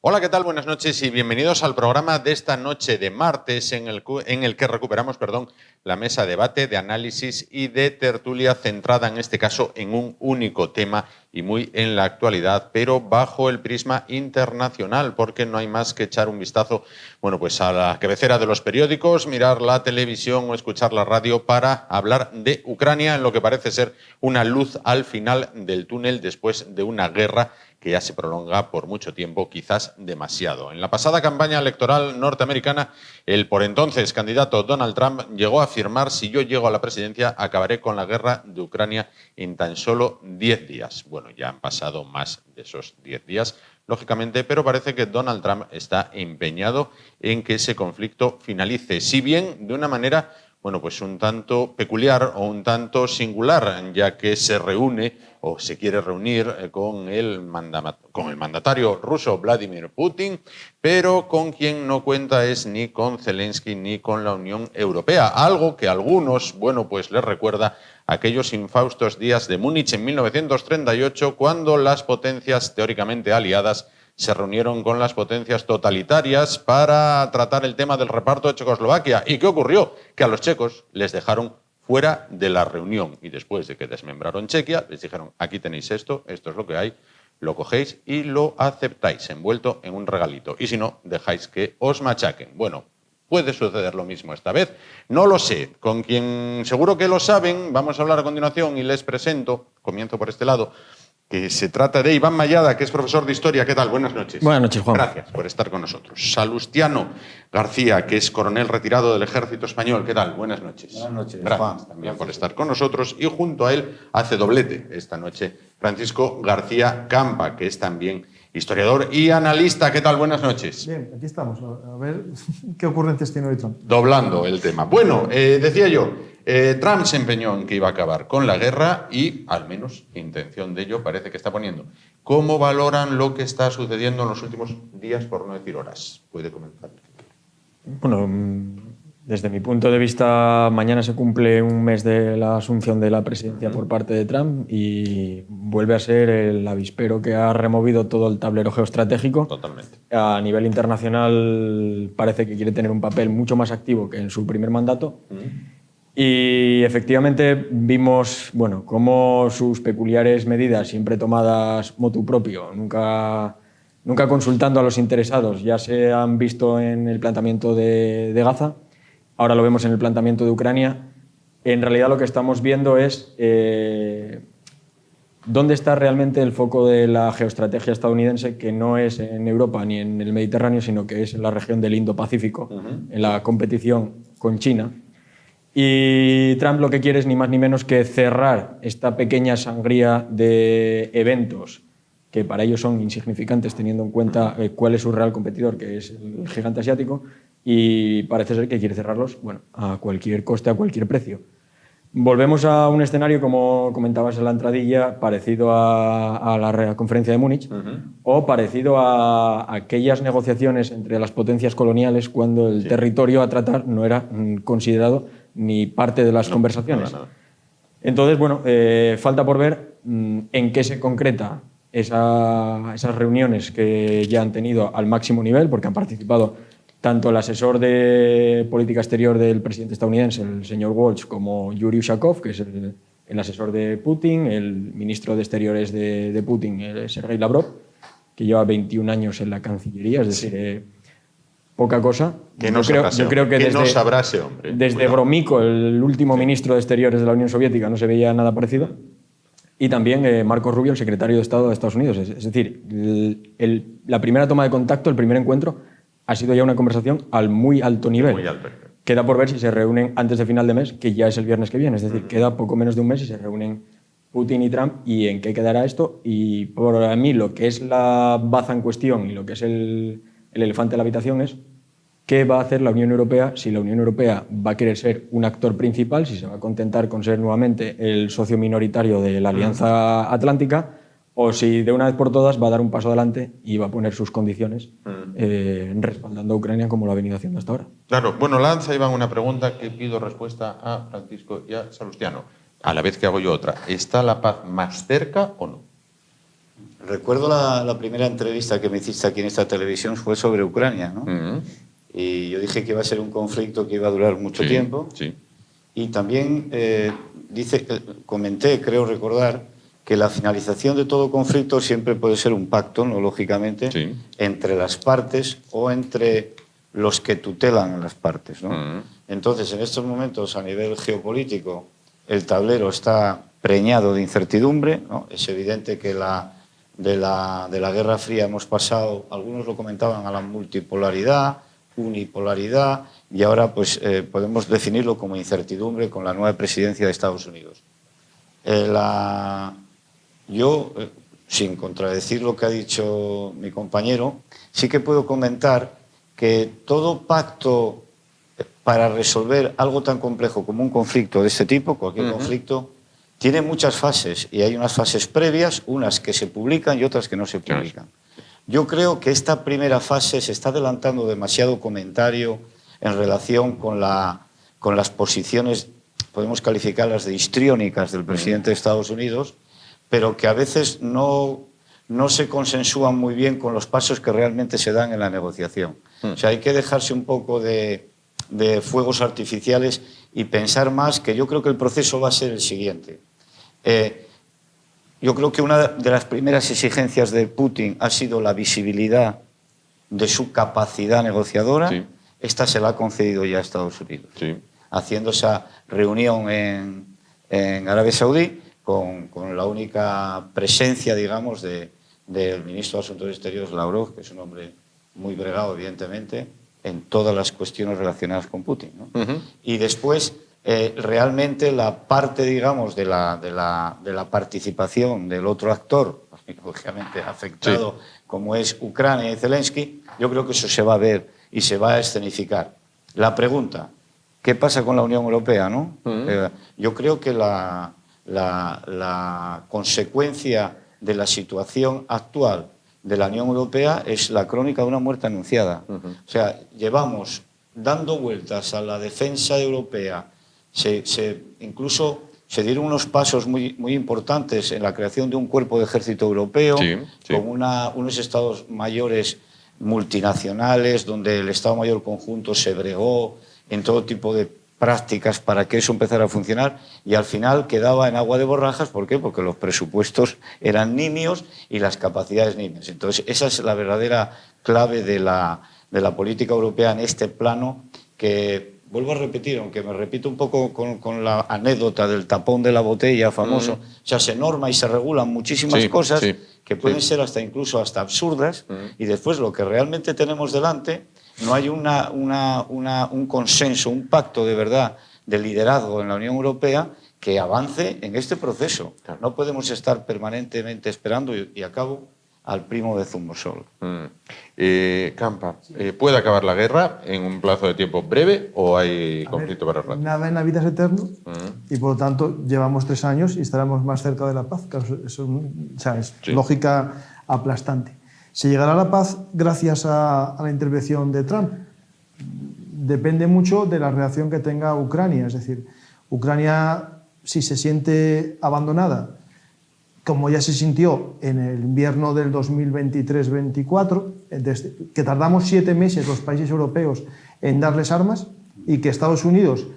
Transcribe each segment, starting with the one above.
Hola, ¿qué tal? Buenas noches y bienvenidos al programa de esta noche de martes en el que recuperamos la mesa de debate, de análisis y de tertulia centrada en este caso en un único tema y muy en la actualidad, pero bajo el prisma internacional, porque no hay más que echar un vistazo a la cabecera de los periódicos, mirar la televisión o escuchar la radio para hablar de Ucrania en lo que parece ser una luz al final del túnel después de una guerra que ya se prolonga por mucho tiempo, quizás demasiado. En la pasada campaña electoral norteamericana, el por entonces candidato Donald Trump llegó a afirmar: si yo llego a la presidencia, acabaré con la guerra de Ucrania en tan solo 10 días. Bueno, ya han pasado más de esos 10 días, lógicamente, pero parece que Donald Trump está empeñado en que ese conflicto finalice, si bien de una manera un tanto peculiar o un tanto singular, ya que se reúne o se quiere reunir con el mandatario ruso Vladimir Putin, pero con quien no cuenta es ni con Zelensky ni con la Unión Europea, algo que a algunos, les recuerda aquellos infaustos días de Múnich en 1938, cuando las potencias teóricamente aliadas se reunieron con las potencias totalitarias para tratar el tema del reparto de Checoslovaquia. ¿Y qué ocurrió? Que a los checos les dejaron fuera de la reunión y después de que desmembraron Chequia, les dijeron: aquí tenéis esto es lo que hay, lo cogéis y lo aceptáis, envuelto en un regalito. Y si no, dejáis que os machaquen. Bueno, ¿puede suceder lo mismo esta vez? No lo sé. Con quien seguro que lo saben, vamos a hablar a continuación y les presento, comienzo por este lado, que se trata de Iván Mayada, que es profesor de Historia. ¿Qué tal? Buenas noches. Buenas noches, Juan. Gracias por estar con nosotros. Salustiano García, que es coronel retirado del Ejército Español. ¿Qué tal? Buenas noches. Buenas noches, Gracias Juan. también por estar con nosotros. Y junto a él hace doblete esta noche Francisco García Campa, que es también historiador y analista. ¿Qué tal? Buenas noches. Bien, aquí estamos. A ver qué ocurrencias tiene hoy Trump. Doblando el tema. Bueno, decía yo, Trump se empeñó en que iba a acabar con la guerra y, al menos, intención de ello parece que está poniendo. ¿Cómo valoran lo que está sucediendo en los últimos días, por no decir horas? Puede comenzar. Bueno, desde mi punto de vista, mañana se cumple un mes de la asunción de la presidencia por parte de Trump y vuelve a ser el avispero que ha removido todo el tablero geoestratégico. Totalmente. A nivel internacional parece que quiere tener un papel mucho más activo que en su primer mandato. Y efectivamente vimos cómo sus peculiares medidas, siempre tomadas motu propio, nunca consultando a los interesados, ya se han visto en el planteamiento de Gaza, ahora lo vemos en el planteamiento de Ucrania. En realidad lo que estamos viendo es dónde está realmente el foco de la geoestrategia estadounidense, que no es en Europa ni en el Mediterráneo, sino que es en la región del Indo-Pacífico, en la competición con China. Y Trump lo que quiere es ni más ni menos que cerrar esta pequeña sangría de eventos que para ellos son insignificantes teniendo en cuenta cuál es su real competidor, que es el gigante asiático, y parece ser que quiere cerrarlos a cualquier coste, a cualquier precio. Volvemos a un escenario, como comentabas en la entradilla, parecido a la conferencia de Múnich, o parecido a aquellas negociaciones entre las potencias coloniales cuando el territorio a tratar no era considerado ni parte de las conversaciones. Nada. Entonces, falta por ver en qué se concreta esas reuniones que ya han tenido al máximo nivel, porque han participado tanto el asesor de política exterior del presidente estadounidense, el señor Waltz, como Yuri Ushakov, que es el asesor de Putin, el ministro de Exteriores de Putin, Sergei Lavrov, que lleva 21 años en la Cancillería, es decir, poca cosa. Yo creo que no sabrá ese hombre. Desde Gromyko, el último ministro de Exteriores de la Unión Soviética, no se veía nada parecido. Y también Marco Rubio, el secretario de Estado de Estados Unidos. Es decir, la primera toma de contacto, el primer encuentro, ha sido ya una conversación al muy alto nivel. Muy alto. Queda por ver si se reúnen antes de final de mes, que ya es el viernes que viene. Es decir, queda poco menos de un mes y se reúnen Putin y Trump. ¿Y en qué quedará esto? Y por mí lo que es la baza en cuestión y lo que es el elefante en la habitación es qué va a hacer la Unión Europea, si la Unión Europea va a querer ser un actor principal, si se va a contentar con ser nuevamente el socio minoritario de la Alianza Atlántica, o si de una vez por todas va a dar un paso adelante y va a poner sus condiciones respaldando a Ucrania como lo ha venido haciendo hasta ahora. Claro. Bueno, lanza Iván una pregunta que pido respuesta a Francisco y a Salustiano, a la vez que hago yo otra. ¿Está la paz más cerca o no? Recuerdo la primera entrevista que me hiciste aquí en esta televisión fue sobre Ucrania, ¿no? Y yo dije que iba a ser un conflicto que iba a durar mucho tiempo. Sí. Y también comenté, creo recordar, que la finalización de todo conflicto siempre puede ser un pacto, ¿no? Lógicamente, entre las partes o entre los que tutelan las partes, ¿no? Entonces, en estos momentos, a nivel geopolítico, el tablero está preñado de incertidumbre, ¿no? Es evidente que de la Guerra Fría hemos pasado, algunos lo comentaban, a la multipolaridad, unipolaridad, y ahora pues, podemos definirlo como incertidumbre con la nueva presidencia de Estados Unidos. Yo, sin contradecir lo que ha dicho mi compañero, sí que puedo comentar que todo pacto para resolver algo tan complejo como un conflicto de este tipo, cualquier conflicto, tiene muchas fases, y hay unas fases previas, unas que se publican y otras que no se publican. Yo creo que esta primera fase se está adelantando demasiado comentario en relación con las posiciones, podemos calificarlas de histriónicas del presidente de Estados Unidos, pero que a veces no se consensúan muy bien con los pasos que realmente se dan en la negociación. O sea, hay que dejarse un poco de fuegos artificiales y pensar más, que yo creo que el proceso va a ser el siguiente. Yo creo que una de las primeras exigencias de Putin ha sido la visibilidad de su capacidad negociadora. Sí. Esta se la ha concedido ya a Estados Unidos, haciendo esa reunión en Arabia Saudí con la única presencia, digamos, del ministro de Asuntos Exteriores, Lavrov, que es un hombre muy bregado, evidentemente, en todas las cuestiones relacionadas con Putin, ¿no? Y después, realmente la parte, digamos, de la participación del otro actor, lógicamente afectado, como es Ucrania y Zelensky, yo creo que eso se va a ver y se va a escenificar. La pregunta, ¿qué pasa con la Unión Europea, no? Yo creo que la consecuencia de la situación actual de la Unión Europea es la crónica de una muerte anunciada. O sea, llevamos dando vueltas a la defensa europea, incluso se dieron unos pasos muy importantes en la creación de un cuerpo de ejército europeo, con unos estados mayores multinacionales, donde el Estado Mayor Conjunto se bregó en todo tipo de prácticas para que eso empezara a funcionar, y al final quedaba en agua de borrajas. ¿Por qué? Porque los presupuestos eran nimios y las capacidades nimias. Entonces, esa es la verdadera clave de la política europea en este plano, que, vuelvo a repetir, aunque me repito un poco con la anécdota del tapón de la botella famoso, o sea, se norma y se regulan muchísimas cosas que pueden ser incluso hasta absurdas, y después lo que realmente tenemos delante, no hay un consenso, un pacto de verdad de liderazgo en la Unión Europea que avance en este proceso. No podemos estar permanentemente esperando, y acabo, al primo de Zumosol. Campa, ¿puede acabar la guerra en un plazo de tiempo breve o hay conflicto para rato? Nada en la vida es eterno, y por lo tanto llevamos 3 años y estaremos más cerca de la paz. Eso es lógica aplastante. ¿Se llegará a la paz gracias a la intervención de Trump? Depende mucho de la reacción que tenga Ucrania. Es decir, Ucrania, si se siente abandonada, como ya se sintió en el invierno del 2023-24, que tardamos 7 meses los países europeos en darles armas, y que Estados Unidos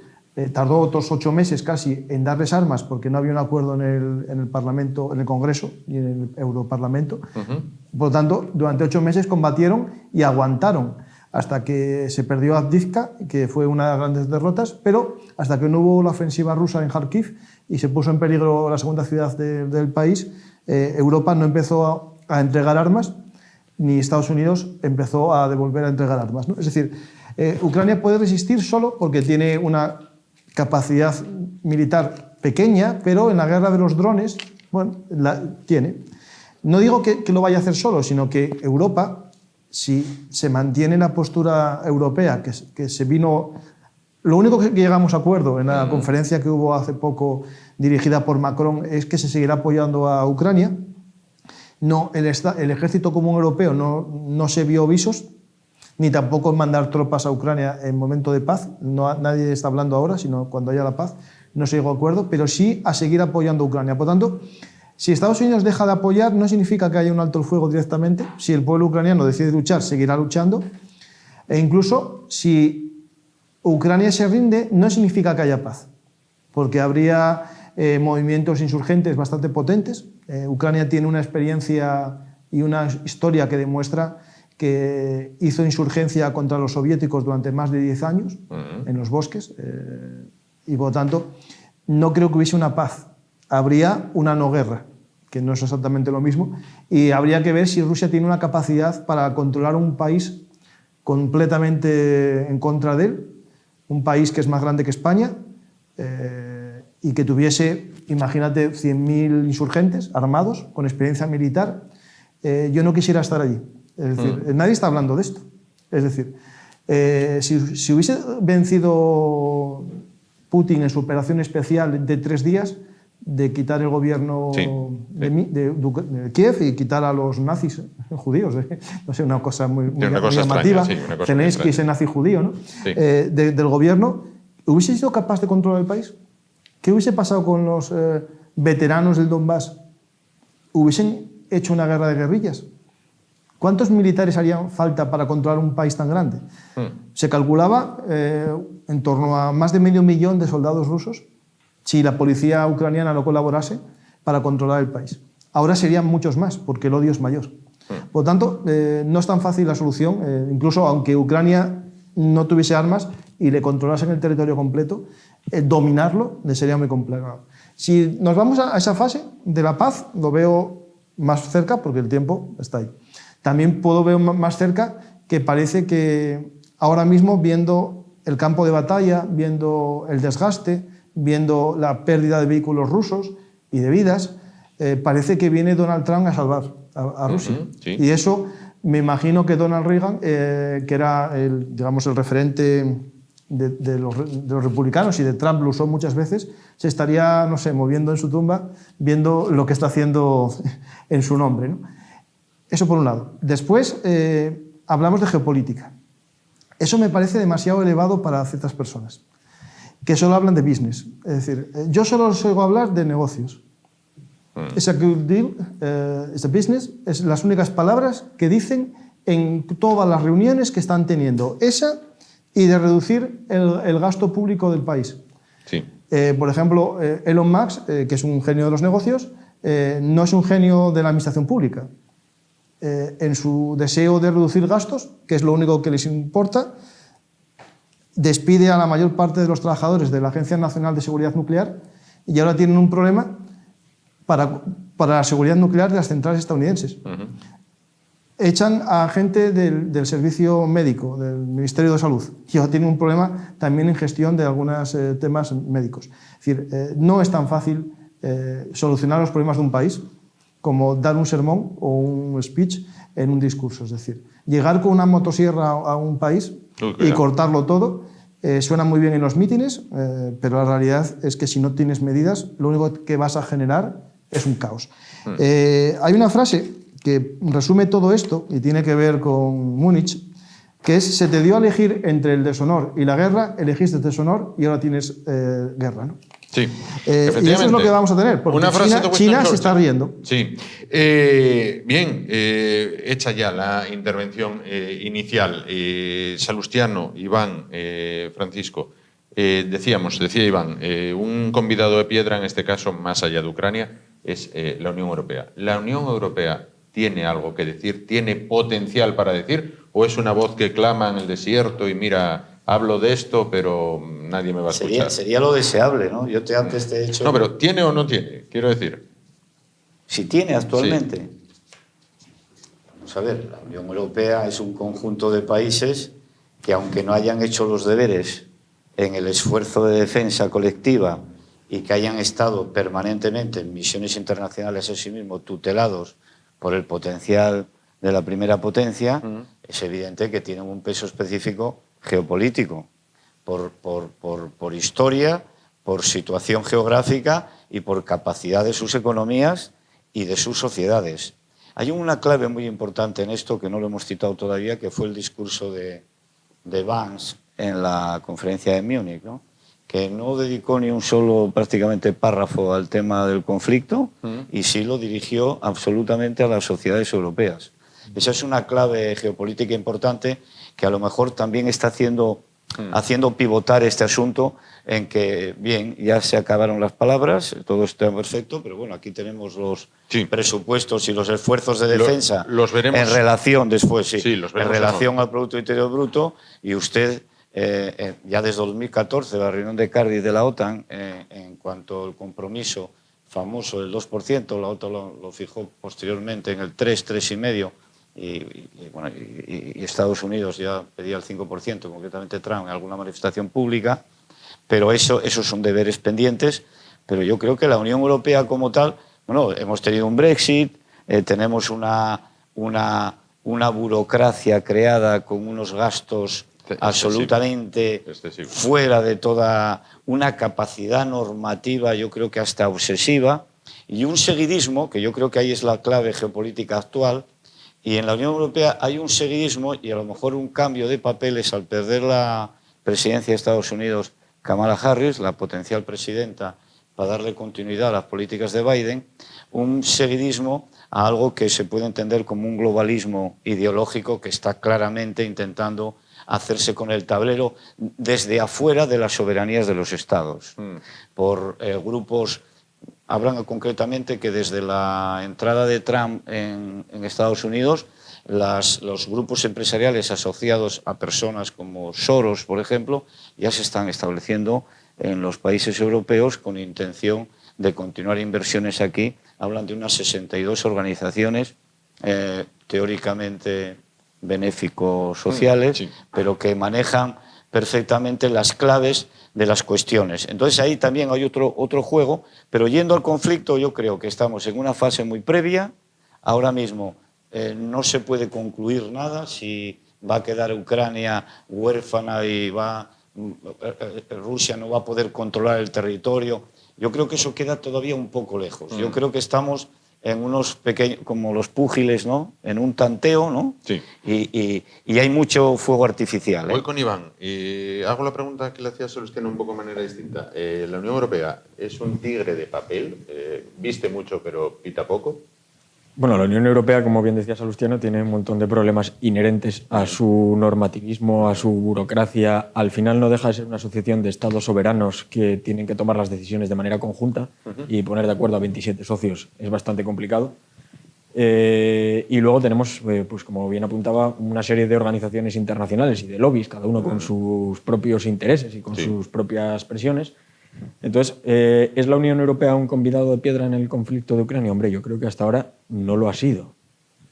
tardó otros 8 meses casi en darles armas porque no había un acuerdo en el Parlamento, en el Congreso y en el Europarlamento. Por lo tanto, durante 8 meses combatieron y aguantaron hasta que se perdió Avdiivka, que fue una de las grandes derrotas, pero hasta que no hubo la ofensiva rusa en Kharkiv y se puso en peligro la segunda ciudad del país, Europa no empezó a entregar armas, ni Estados Unidos empezó a devolver a entregar armas, ¿no? Es decir, Ucrania puede resistir solo porque tiene una capacidad militar pequeña, pero en la guerra de los drones, bueno, la tiene. No digo que lo vaya a hacer solo, sino que Europa, si se mantiene la postura europea, que se vino... Lo único que llegamos a acuerdo en la conferencia que hubo hace poco dirigida por Macron es que se seguirá apoyando a Ucrania. No, el ejército común europeo no se vio visos, ni tampoco en mandar tropas a Ucrania en momento de paz. Nadie está hablando ahora, sino cuando haya la paz. No se llegó a acuerdo, pero sí a seguir apoyando a Ucrania. Por tanto, Si Estados Unidos deja de apoyar, no significa que haya un alto el fuego directamente. Si el pueblo ucraniano decide luchar, seguirá luchando. E incluso si Ucrania se rinde, no significa que haya paz, porque habría movimientos insurgentes bastante potentes. Ucrania tiene una experiencia y una historia que demuestra que hizo insurgencia contra los soviéticos durante más de 10 años en los bosques, y por lo tanto no creo que hubiese una paz. Habría una no guerra, que no es exactamente lo mismo, y habría que ver si Rusia tiene una capacidad para controlar un país completamente en contra de él, un país que es más grande que España, y que tuviese, imagínate, 100.000 insurgentes armados, con experiencia militar. Yo no quisiera estar allí. Es decir, nadie está hablando de esto. Es decir, si hubiese vencido Putin en su operación especial de 3 días, de quitar el gobierno de Kiev y quitar a los nazis judíos, no sé, una cosa muy llamativa, Zelensky, ese nazi judío, ¿no? Del gobierno, ¿hubiese sido capaz de controlar el país? ¿Qué hubiese pasado con los veteranos del Donbass? ¿Hubiesen hecho una guerra de guerrillas? ¿Cuántos militares harían falta para controlar un país tan grande? Se calculaba en torno a más de 500.000 de soldados rusos si la policía ucraniana no colaborase para controlar el país. Ahora serían muchos más, porque el odio es mayor. Por lo tanto, no es tan fácil la solución, incluso aunque Ucrania no tuviese armas y le controlasen el territorio completo, dominarlo le sería muy complicado. Si nos vamos a esa fase de la paz, lo veo más cerca porque el tiempo está ahí. También puedo ver más cerca que parece que ahora mismo, viendo el campo de batalla, viendo el desgaste, viendo la pérdida de vehículos rusos y de vidas, parece que viene Donald Trump a salvar a Rusia. Sí. Y eso me imagino que Donald Reagan, que era el referente de los republicanos, y de Trump lo usó muchas veces, se estaría, no sé, moviendo en su tumba, viendo lo que está haciendo en su nombre, ¿no? Eso por un lado. Después hablamos de geopolítica. Eso me parece demasiado elevado para ciertas personas, que solo hablan de business. Es decir, yo solo os oigo hablar de negocios. Es a good deal, es a business, es las únicas palabras que dicen en todas las reuniones que están teniendo. Esa y de reducir el gasto público del país. Sí. Por ejemplo, Elon Musk, que es un genio de los negocios, no es un genio de la administración pública. En su deseo de reducir gastos, que es lo único que les importa, despide a la mayor parte de los trabajadores de la Agencia Nacional de Seguridad Nuclear, y ahora tienen un problema para la seguridad nuclear de las centrales estadounidenses. Echan a gente del servicio médico, del Ministerio de Salud, y ahora tienen un problema también en gestión de algunos temas médicos. Es decir, no es tan fácil solucionar los problemas de un país como dar un sermón o un speech en un discurso. Es decir, llegar con una motosierra a un país y cortarlo todo suena muy bien en los mítines, pero la realidad es que si no tienes medidas, lo único que vas a generar es un caos. Hay una frase que resume todo esto y tiene que ver con Múnich, que es: se te dio a elegir entre el deshonor y la guerra, elegiste el deshonor y ahora tienes guerra, ¿no? Sí, y eso es lo que vamos a tener, porque China se está riendo. Sí. Bien, hecha ya la intervención inicial. Salustiano, Iván, Francisco, decía Iván, un convidado de piedra, en este caso, más allá de Ucrania, es la Unión Europea. ¿La Unión Europea tiene algo que decir? ¿Tiene potencial para decir? ¿O es una voz que clama en el desierto y mira, hablo de esto, pero nadie me va a escuchar? Sería lo deseable, ¿no? Yo antes te he hecho... No, pero ¿tiene o no tiene? Quiero decir. Si tiene actualmente. Sí. Vamos a ver, la Unión Europea es un conjunto de países que, aunque no hayan hecho los deberes en el esfuerzo de defensa colectiva y que hayan estado permanentemente en misiones internacionales a sí mismos tutelados por el potencial de la primera potencia, es evidente que tienen un peso específico geopolítico, por historia, por situación geográfica y por capacidad de sus economías y de sus sociedades. Hay una clave muy importante en esto que no lo hemos citado todavía, que fue el discurso de Vance en la conferencia de Múnich, ¿no? que no dedicó ni un solo prácticamente párrafo al tema del conflicto y sí lo dirigió absolutamente a las sociedades europeas. Esa es una clave geopolítica importante que a lo mejor también está haciendo pivotar este asunto en que, bien, ya se acabaron las palabras, todo está perfecto, pero bueno, aquí tenemos los presupuestos y los esfuerzos de defensa los veremos en relación después, los veremos en relación al Producto Interior Bruto, y usted, ya desde 2014, la reunión de Cardiff de la OTAN, en cuanto al compromiso famoso del 2%, la OTAN lo fijó posteriormente en el 3, 3,5%, y Estados Unidos ya pedía el 5%, concretamente Trump, en alguna manifestación pública, pero esos son deberes pendientes. Pero yo creo que la Unión Europea como tal, bueno, hemos tenido un Brexit, tenemos una burocracia creada con unos gastos absolutamente fuera de toda una capacidad normativa, yo creo que hasta obsesiva, y un seguidismo, que yo creo que ahí es la clave geopolítica actual. Y en la Unión Europea hay un seguidismo y a lo mejor un cambio de papeles al perder la presidencia de Estados Unidos Kamala Harris, la potencial presidenta, para darle continuidad a las políticas de Biden, un seguidismo a algo que se puede entender como un globalismo ideológico que está claramente intentando hacerse con el tablero desde afuera de las soberanías de los estados, por grupos. Hablan concretamente que desde la entrada de Trump en Estados Unidos, los grupos empresariales asociados a personas como Soros, por ejemplo, ya se están estableciendo en los países europeos con intención de continuar inversiones aquí. Hablan de unas 62 organizaciones teóricamente benéfico-sociales, pero que manejan perfectamente las claves de las cuestiones. Entonces ahí también hay otro juego, pero yendo al conflicto yo creo que estamos en una fase muy previa. Ahora mismo no se puede concluir nada, si va a quedar Ucrania huérfana y Rusia no va a poder controlar el territorio. Yo creo que eso queda todavía un poco lejos. Yo creo que estamos en unos pequeños, como los púgiles, ¿no? En un tanteo, ¿no? Sí. Y hay mucho fuego artificial. Voy con Iván y hago la pregunta que le hacía Sebastián un poco de manera distinta. ¿La Unión Europea es un tigre de papel? ¿Viste mucho pero pita poco? Bueno, la Unión Europea, como bien decía Salustiano, tiene un montón de problemas inherentes a su normativismo, a su burocracia. Al final no deja de ser una asociación de estados soberanos que tienen que tomar las decisiones de manera conjunta y poner de acuerdo a 27 socios es bastante complicado. Y luego tenemos, pues como bien apuntaba, una serie de organizaciones internacionales y de lobbies, cada uno con sus propios intereses y con sus propias presiones. Entonces, ¿es la Unión Europea un convidado de piedra en el conflicto de Ucrania? Hombre, yo creo que hasta ahora no lo ha sido.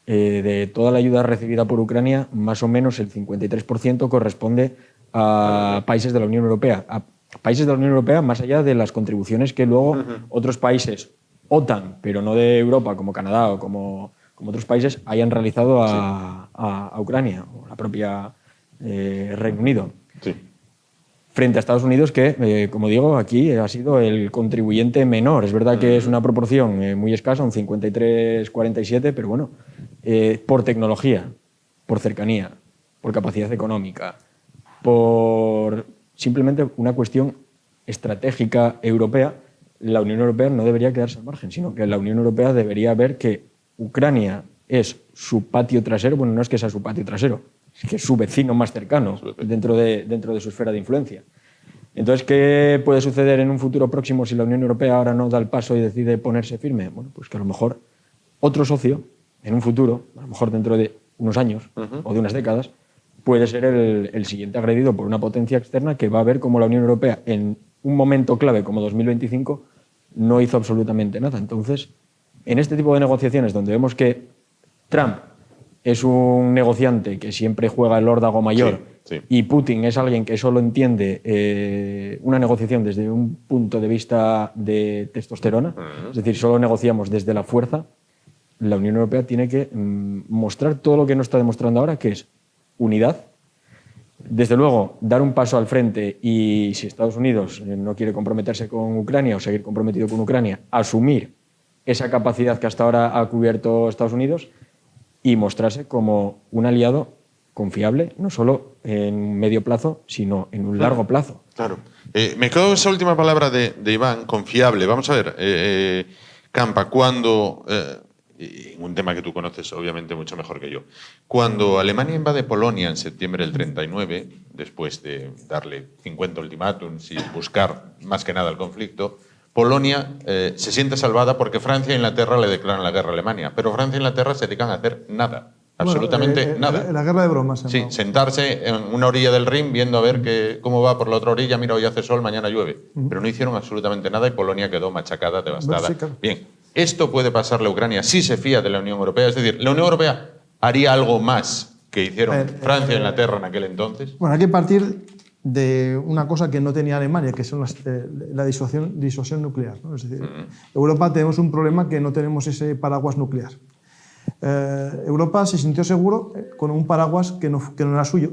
De toda la ayuda recibida por Ucrania, más o menos el 53% corresponde a países de la Unión Europea. A países de la Unión Europea, más allá de las contribuciones que luego otros países, OTAN, pero no de Europa, como Canadá o como otros países, hayan realizado a Ucrania, o la propia Reino Unido. Sí. Frente a Estados Unidos, que, como digo, aquí ha sido el contribuyente menor. Es verdad que es una proporción muy escasa, un 53-47, pero bueno, por tecnología, por cercanía, por capacidad económica, por simplemente una cuestión estratégica europea, la Unión Europea no debería quedarse al margen, sino que la Unión Europea debería ver que Ucrania es su patio trasero. Bueno, no es que sea su patio trasero, es que es su vecino más cercano dentro de su esfera de influencia. Entonces, ¿qué puede suceder en un futuro próximo si la Unión Europea ahora no da el paso y decide ponerse firme? Bueno, pues que a lo mejor otro socio, en un futuro, a lo mejor dentro de unos años o de unas décadas, puede ser el siguiente agredido por una potencia externa que va a ver cómo la Unión Europea, en un momento clave como 2025, no hizo absolutamente nada. Entonces, en este tipo de negociaciones donde vemos que Trump es un negociante que siempre juega el órdago mayor y Putin es alguien que solo entiende una negociación desde un punto de vista de testosterona, es decir, solo negociamos desde la fuerza, la Unión Europea tiene que mostrar todo lo que no está demostrando ahora, que es unidad. Desde luego, dar un paso al frente y, si Estados Unidos no quiere comprometerse con Ucrania o seguir comprometido con Ucrania, asumir esa capacidad que hasta ahora ha cubierto Estados Unidos y mostrarse como un aliado confiable, no solo en medio plazo, sino en un largo plazo. Claro. Me quedo con esa última palabra de Iván, confiable. Vamos a ver, Campa, cuando... un tema que tú conoces obviamente mucho mejor que yo. Cuando Alemania invade Polonia en septiembre del 39, después de darle 50 ultimátums y buscar más que nada el conflicto, Polonia se siente salvada porque Francia e Inglaterra le declaran la guerra a Alemania. Pero Francia e Inglaterra se dedican a hacer nada. Absolutamente nada. La guerra de bromas. Sí, sentarse en una orilla del Rin viendo a ver cómo va por la otra orilla. Mira, hoy hace sol, mañana llueve. Pero no hicieron absolutamente nada y Polonia quedó machacada, devastada. Sí, claro. Bien, esto puede pasarle a Ucrania si se fía de la Unión Europea. Es decir, ¿la Unión Europea haría algo más que hicieron Francia e Inglaterra en aquel entonces? Bueno, hay que partir de una cosa que no tenía Alemania, que son la disuasión nuclear, ¿no? Es decir, Europa tenemos un problema que no tenemos ese paraguas nuclear. Europa se sintió seguro con un paraguas que no era suyo,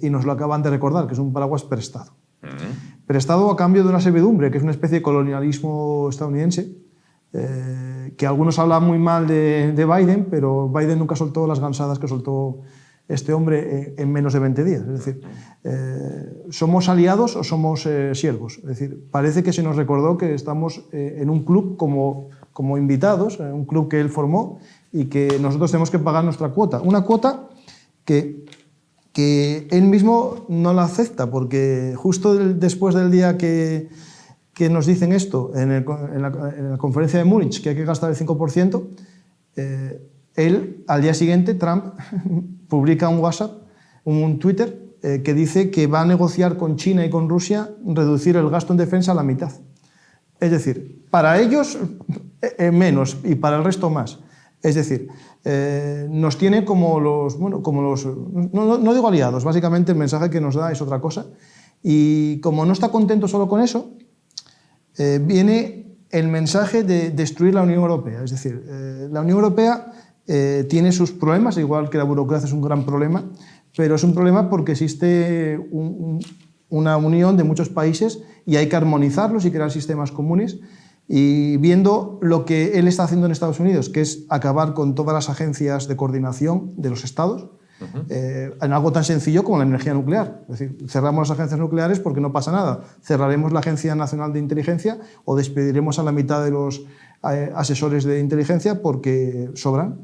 y nos lo acaban de recordar, que es un paraguas prestado. Prestado a cambio de una servidumbre, que es una especie de colonialismo estadounidense, que algunos hablan muy mal de Biden, pero Biden nunca soltó las gansadas que soltó este hombre en menos de 20 días. Es decir, ¿somos aliados o somos siervos? Es decir, parece que se nos recordó que estamos en un club como invitados, en un club que él formó, y que nosotros tenemos que pagar nuestra cuota. Una cuota que él mismo no la acepta, porque justo después del día que nos dicen esto, en la conferencia de Múnich, que hay que gastar el 5%, él, al día siguiente, Trump, publica un WhatsApp, un Twitter, que dice que va a negociar con China y con Rusia reducir el gasto en defensa a la mitad. Es decir, para ellos menos y para el resto más. Es decir, nos tiene como los, no digo aliados, básicamente el mensaje que nos da es otra cosa. Y como no está contento solo con eso, viene el mensaje de destruir la Unión Europea. Es decir, la Unión Europea tiene sus problemas, igual que la burocracia es un gran problema, pero es un problema porque existe una unión de muchos países y hay que armonizarlos y crear sistemas comunes. Y viendo lo que él está haciendo en Estados Unidos, que es acabar con todas las agencias de coordinación de los estados, en algo tan sencillo como la energía nuclear. Es decir, cerramos las agencias nucleares porque no pasa nada. Cerraremos la Agencia Nacional de Inteligencia o despediremos a la mitad de los asesores de inteligencia porque sobran.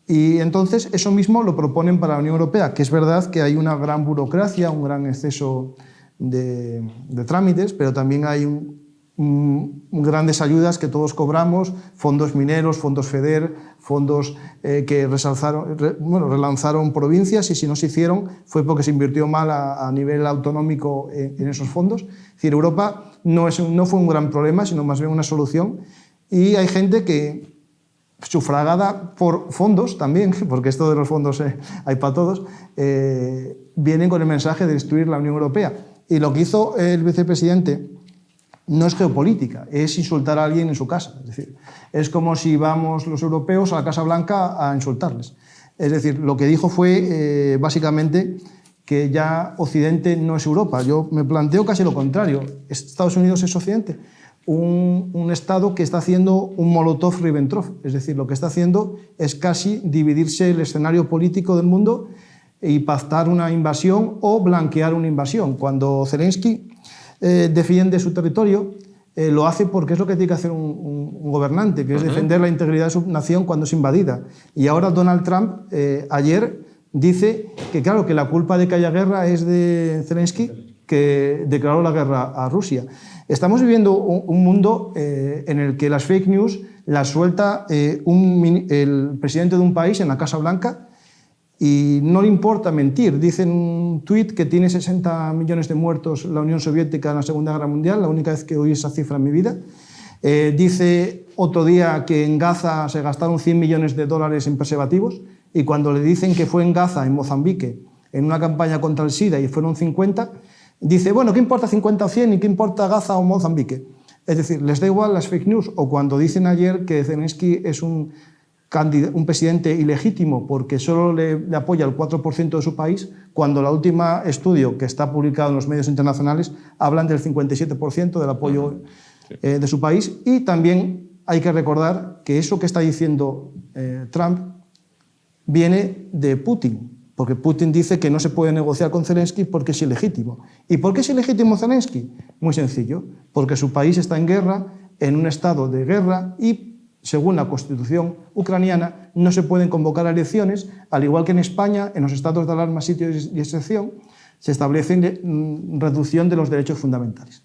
Y entonces eso mismo lo proponen para la Unión Europea, que es verdad que hay una gran burocracia, un gran exceso de trámites, pero también hay grandes ayudas que todos cobramos, fondos mineros, fondos FEDER, fondos que relanzaron provincias, y si no se hicieron fue porque se invirtió mal a nivel autonómico en esos fondos. Es decir, Europa no fue un gran problema, sino más bien una solución, y hay gente que, sufragada por fondos también, porque esto de los fondos hay para todos, vienen con el mensaje de destruir la Unión Europea. Y lo que hizo el vicepresidente no es geopolítica, es insultar a alguien en su casa. Es decir, es como si vamos los europeos a la Casa Blanca a insultarles. Es decir, lo que dijo fue básicamente que ya Occidente no es Europa. Yo me planteo casi lo contrario. Estados Unidos es Occidente. Un Estado que está haciendo un Molotov-Ribbentrop. Es decir, lo que está haciendo es casi dividirse el escenario político del mundo y pactar una invasión o blanquear una invasión. Cuando Zelensky defiende su territorio, lo hace porque es lo que tiene que hacer un gobernante, que es defender la integridad de su nación cuando es invadida. Y ahora Donald Trump, ayer, dice que, claro, que la culpa de que haya guerra es de Zelensky, que declaró la guerra a Rusia. Estamos viviendo un mundo en el que las fake news las suelta el presidente de un país en la Casa Blanca, y no le importa mentir. Dice en un tuit que tiene 60 millones de muertos la Unión Soviética en la Segunda Guerra Mundial, la única vez que oí esa cifra en mi vida. Dice otro día que en Gaza se gastaron 100 millones de dólares en preservativos, y cuando le dicen que fue en Gaza, en Mozambique, en una campaña contra el SIDA y fueron 50, dice, bueno, ¿qué importa 50 o 100 y qué importa Gaza o Mozambique? Es decir, les da igual las fake news. O cuando dicen ayer que Zelensky es un presidente ilegítimo porque solo le apoya el 4% de su país, cuando el último estudio que está publicado en los medios internacionales hablan del 57% del apoyo de su país. Y también hay que recordar que eso que está diciendo Trump viene de Putin. Porque Putin dice que no se puede negociar con Zelensky porque es ilegítimo. ¿Y por qué es ilegítimo Zelensky? Muy sencillo, porque su país está en guerra, en un estado de guerra y, según la Constitución ucraniana, no se pueden convocar elecciones, al igual que en España, en los estados de alarma, sitio y excepción, se establece reducción de los derechos fundamentales.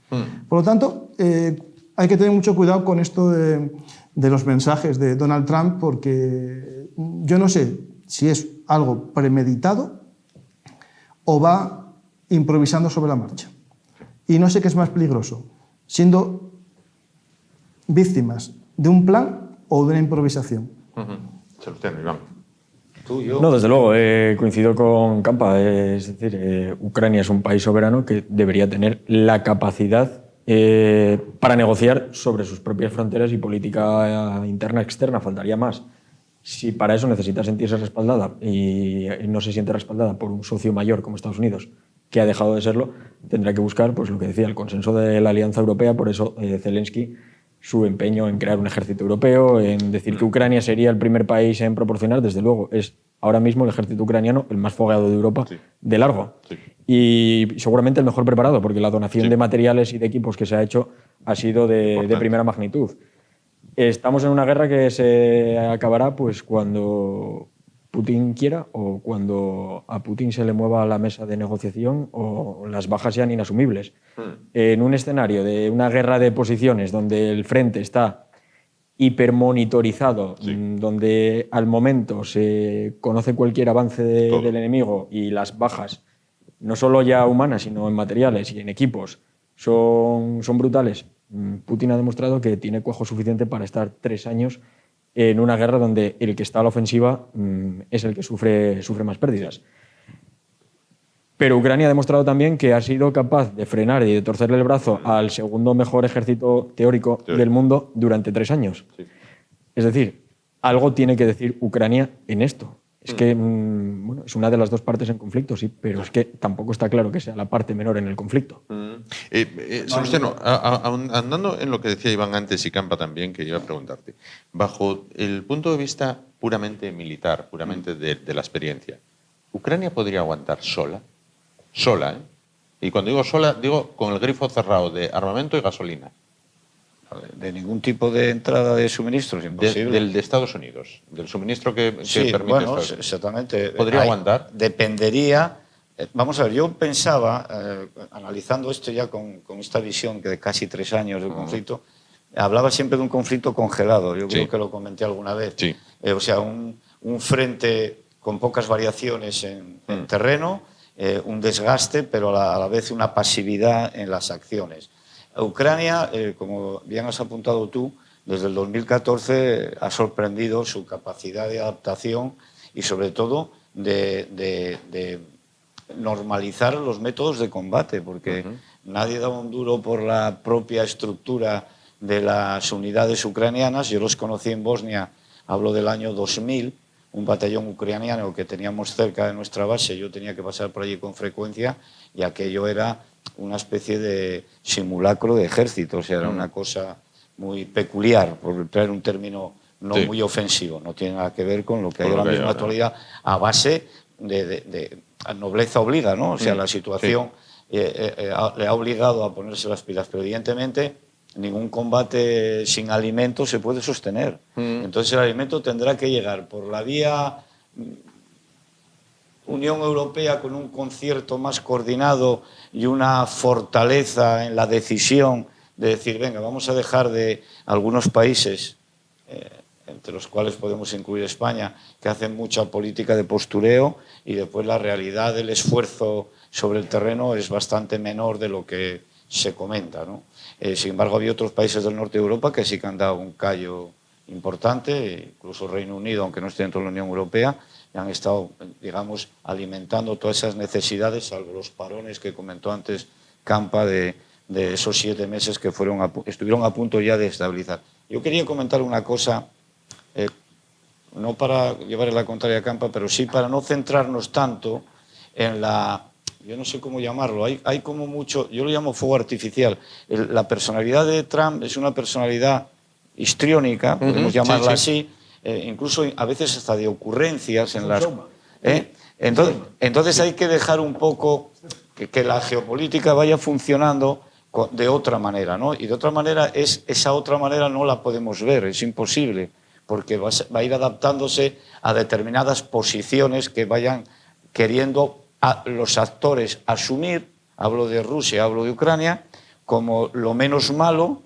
Por lo tanto, hay que tener mucho cuidado con esto de los mensajes de Donald Trump, porque yo no sé si es algo premeditado o va improvisando sobre la marcha. Y no sé qué es más peligroso, siendo víctimas de un plan o de una improvisación. Sebastián, Iván. Tú, yo. No, desde luego, coincido con Campa. Es decir, Ucrania es un país soberano que debería tener la capacidad para negociar sobre sus propias fronteras y política interna externa. Faltaría más. Si para eso necesita sentirse respaldada y no se siente respaldada por un socio mayor como Estados Unidos, que ha dejado de serlo, tendrá que buscar, pues lo que decía, el consenso de la Alianza Europea. Por eso Zelensky, su empeño en crear un ejército europeo, en decir que Ucrania sería el primer país en proporcionar, desde luego, es ahora mismo el ejército ucraniano el más fogueado de Europa, de largo. Y seguramente el mejor preparado, porque la donación de materiales y de equipos que se ha hecho ha sido de primera magnitud. Estamos en una guerra que se acabará pues cuando Putin quiera o cuando a Putin se le mueva la mesa de negociación o las bajas sean inasumibles. En un escenario de una guerra de posiciones donde el frente está hipermonitorizado, donde al momento se conoce cualquier avance del enemigo y las bajas, no solo ya humanas, sino en materiales y en equipos, son brutales. Putin ha demostrado que tiene cuajo suficiente para estar 3 años en una guerra donde el que está a la ofensiva es el que sufre más pérdidas. Pero Ucrania ha demostrado también que ha sido capaz de frenar y de torcerle el brazo al segundo mejor ejército teórico del mundo durante 3 años. Es decir, algo tiene que decir Ucrania en esto. Es que bueno, es una de las dos partes en conflicto, sí, pero es que tampoco está claro que sea la parte menor en el conflicto. Sebastiano, andando en lo que decía Iván antes y Campa también, que iba a preguntarte, bajo el punto de vista puramente militar, puramente de la experiencia, ¿Ucrania podría aguantar sola? Sola, ¿eh? Y cuando digo sola, digo con el grifo cerrado de armamento y gasolina. De ningún tipo de entrada de suministros, imposible. Del de Estados Unidos, del suministro que sí, permite bueno, Estados Unidos. Exactamente. ¿Podría aguantar? Dependería. Vamos a ver, yo pensaba, analizando esto ya con esta visión que de casi 3 años del conflicto, hablaba siempre de un conflicto congelado. Yo creo que lo comenté alguna vez. O sea, un frente con pocas variaciones en terreno, un desgaste, pero a la vez una pasividad en las acciones. Ucrania, como bien has apuntado tú, desde el 2014 ha sorprendido su capacidad de adaptación y sobre todo de normalizar los métodos de combate, porque nadie daba un duro por la propia estructura de las unidades ucranianas. Yo los conocí en Bosnia, hablo del año 2000, un batallón ucraniano que teníamos cerca de nuestra base, yo tenía que pasar por allí con frecuencia y aquello era una especie de simulacro de ejército, o sea, era una cosa muy peculiar, por traer un término no muy ofensivo, no tiene nada que ver con lo que hay ahora mismo en la actualidad, a base de nobleza obliga, ¿no? O sea, la situación le ha obligado a ponerse las pilas, pero evidentemente ningún combate sin alimento se puede sostener. Entonces el alimento tendrá que llegar por la vía Unión Europea con un concierto más coordinado y una fortaleza en la decisión de decir, venga, vamos a dejar de algunos países, entre los cuales podemos incluir España, que hacen mucha política de postureo y después la realidad del esfuerzo sobre el terreno es bastante menor de lo que se comenta, ¿no? Sin embargo, había otros países del norte de Europa que sí que han dado un callo importante, incluso Reino Unido, aunque no esté dentro de la Unión Europea, han estado, digamos, alimentando todas esas necesidades, salvo los parones que comentó antes Campa de esos 7 meses que estuvieron a punto ya de estabilizar. Yo quería comentar una cosa, no para llevarle la contraria a Campa, pero sí para no centrarnos tanto en yo no sé cómo llamarlo, hay como mucho, yo lo llamo fuego artificial. La personalidad de Trump es una personalidad histriónica, podemos llamarla así, incluso a veces hasta de ocurrencias en las... Entonces hay que dejar un poco que la geopolítica vaya funcionando de otra manera, ¿no? Y de otra manera, esa otra manera no la podemos ver, es imposible, porque va a ir adaptándose a determinadas posiciones que vayan queriendo a los actores asumir, hablo de Rusia, hablo de Ucrania, como lo menos malo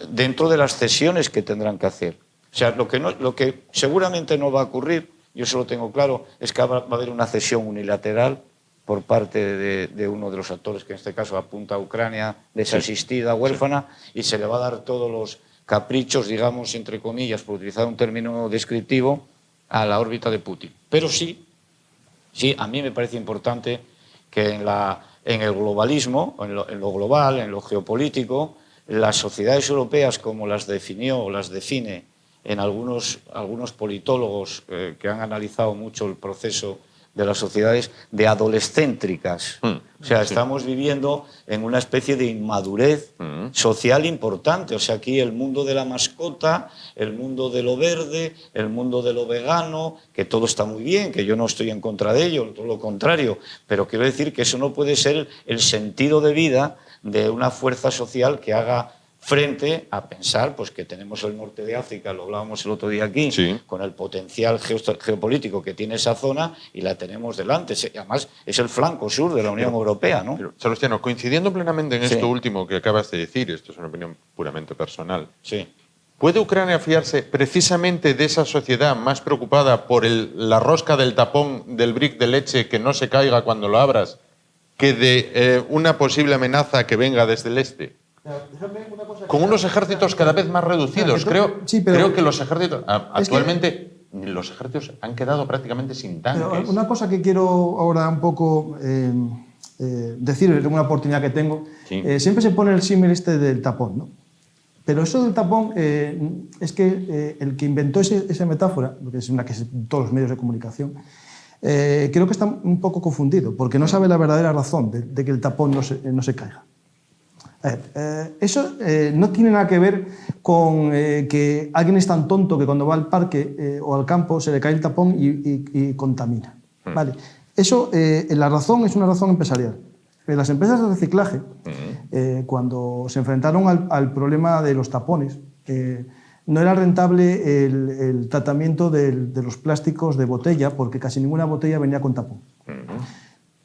dentro de las cesiones que tendrán que hacer. O sea, lo que seguramente no va a ocurrir, yo eso lo tengo claro, es que va a haber una cesión unilateral por parte de uno de los actores, que en este caso apunta a Ucrania, desasistida, huérfana, y se le va a dar todos los caprichos, digamos, entre comillas, por utilizar un término descriptivo, a la órbita de Putin. Pero sí, a mí me parece importante que en el globalismo, en lo global, en lo geopolítico, las sociedades europeas, como las definió o las define en algunos politólogos que han analizado mucho el proceso de las sociedades, de adolescéntricas. O sea, estamos viviendo en una especie de inmadurez social importante. O sea, aquí el mundo de la mascota, el mundo de lo verde, el mundo de lo vegano, que todo está muy bien, que yo no estoy en contra de ello, todo lo contrario, pero quiero decir que eso no puede ser el sentido de vida de una fuerza social que haga frente a pensar pues, que tenemos el norte de África, lo hablábamos el otro día aquí, con el potencial geopolítico que tiene esa zona y la tenemos delante. Además, es el flanco sur de la Unión Europea, ¿no? Pero, Salustiano, coincidiendo plenamente en esto último que acabas de decir, esto es una opinión puramente personal, ¿puede Ucrania fiarse precisamente de esa sociedad más preocupada por la rosca del tapón del brick de leche que no se caiga cuando lo abras, que de una posible amenaza que venga desde el este? Con unos ejércitos cada vez más reducidos. Creo que los ejércitos... Actualmente los ejércitos han quedado prácticamente sin tanques. Una cosa que quiero ahora un poco decir, en una oportunidad que tengo, siempre se pone el símil este del tapón, ¿no? Pero eso del tapón es que el que inventó esa metáfora, que es una que es en todos los medios de comunicación, creo que está un poco confundido, porque no sabe la verdadera razón de que el tapón no se caiga. Eso no tiene nada que ver con que alguien es tan tonto que cuando va al parque o al campo se le cae el tapón y contamina. ¿Vale? Eso, la razón es una razón empresarial. Las empresas de reciclaje, cuando se enfrentaron al problema de los tapones, no era rentable el tratamiento de los plásticos de botella, porque casi ninguna botella venía con tapón.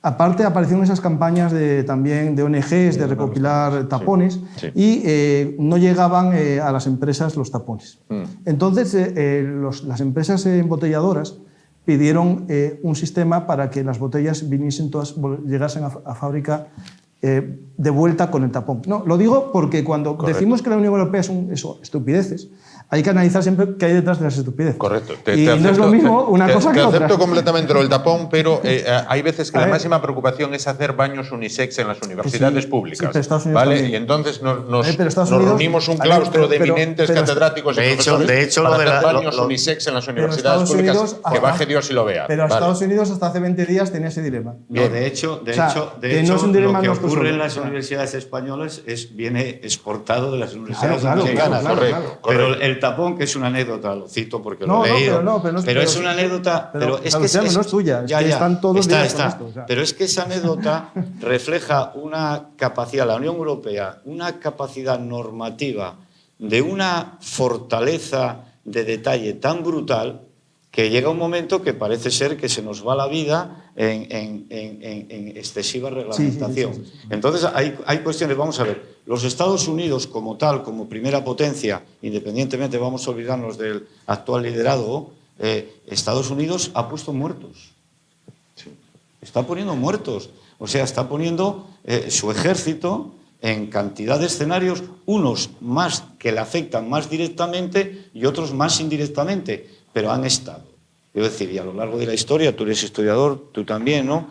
Aparte, aparecieron esas campañas también de ONGs de recopilar tapones y no llegaban a las empresas los tapones. Entonces, las empresas embotelladoras pidieron un sistema para que las botellas viniesen todas, llegasen a fábrica de vuelta con el tapón. No, lo digo porque cuando decimos que la Unión Europea son estupideces, hay que analizar siempre qué hay detrás de las estupideces. Correcto. Y no es lo mismo una cosa que otra. Te acepto completamente lo del tapón, pero hay veces que la máxima preocupación es hacer baños unisex en las universidades públicas. ¿Vale? Y entonces nos reunimos un claustro de eminentes catedráticos y profesores para hacer baños unisex en las universidades públicas, que baje Dios y lo vea. Pero Estados Unidos hasta hace 20 días tenía ese dilema. De hecho, lo que ocurre en las universidades españolas viene exportado de las universidades americanas. Pero el tapón, que es una anécdota, lo cito porque lo he leído, pero es una anécdota, pero es que no es tuya, es que están todos días con esto, o sea. Pero es que esa anécdota refleja una capacidad, la Unión Europea, una capacidad normativa de una fortaleza de detalle tan brutal que llega un momento que parece ser que se nos va la vida en excesiva reglamentación. Sí. Entonces hay cuestiones, vamos a ver, los Estados Unidos como tal, como primera potencia, independientemente, vamos a olvidarnos del actual liderazgo, Estados Unidos ha puesto muertos. Está poniendo muertos, o sea, está poniendo su ejército en cantidad de escenarios, unos más que le afectan más directamente y otros más indirectamente, pero han estado. Quiero decir, y a lo largo de la historia, tú eres historiador, tú también, ¿no?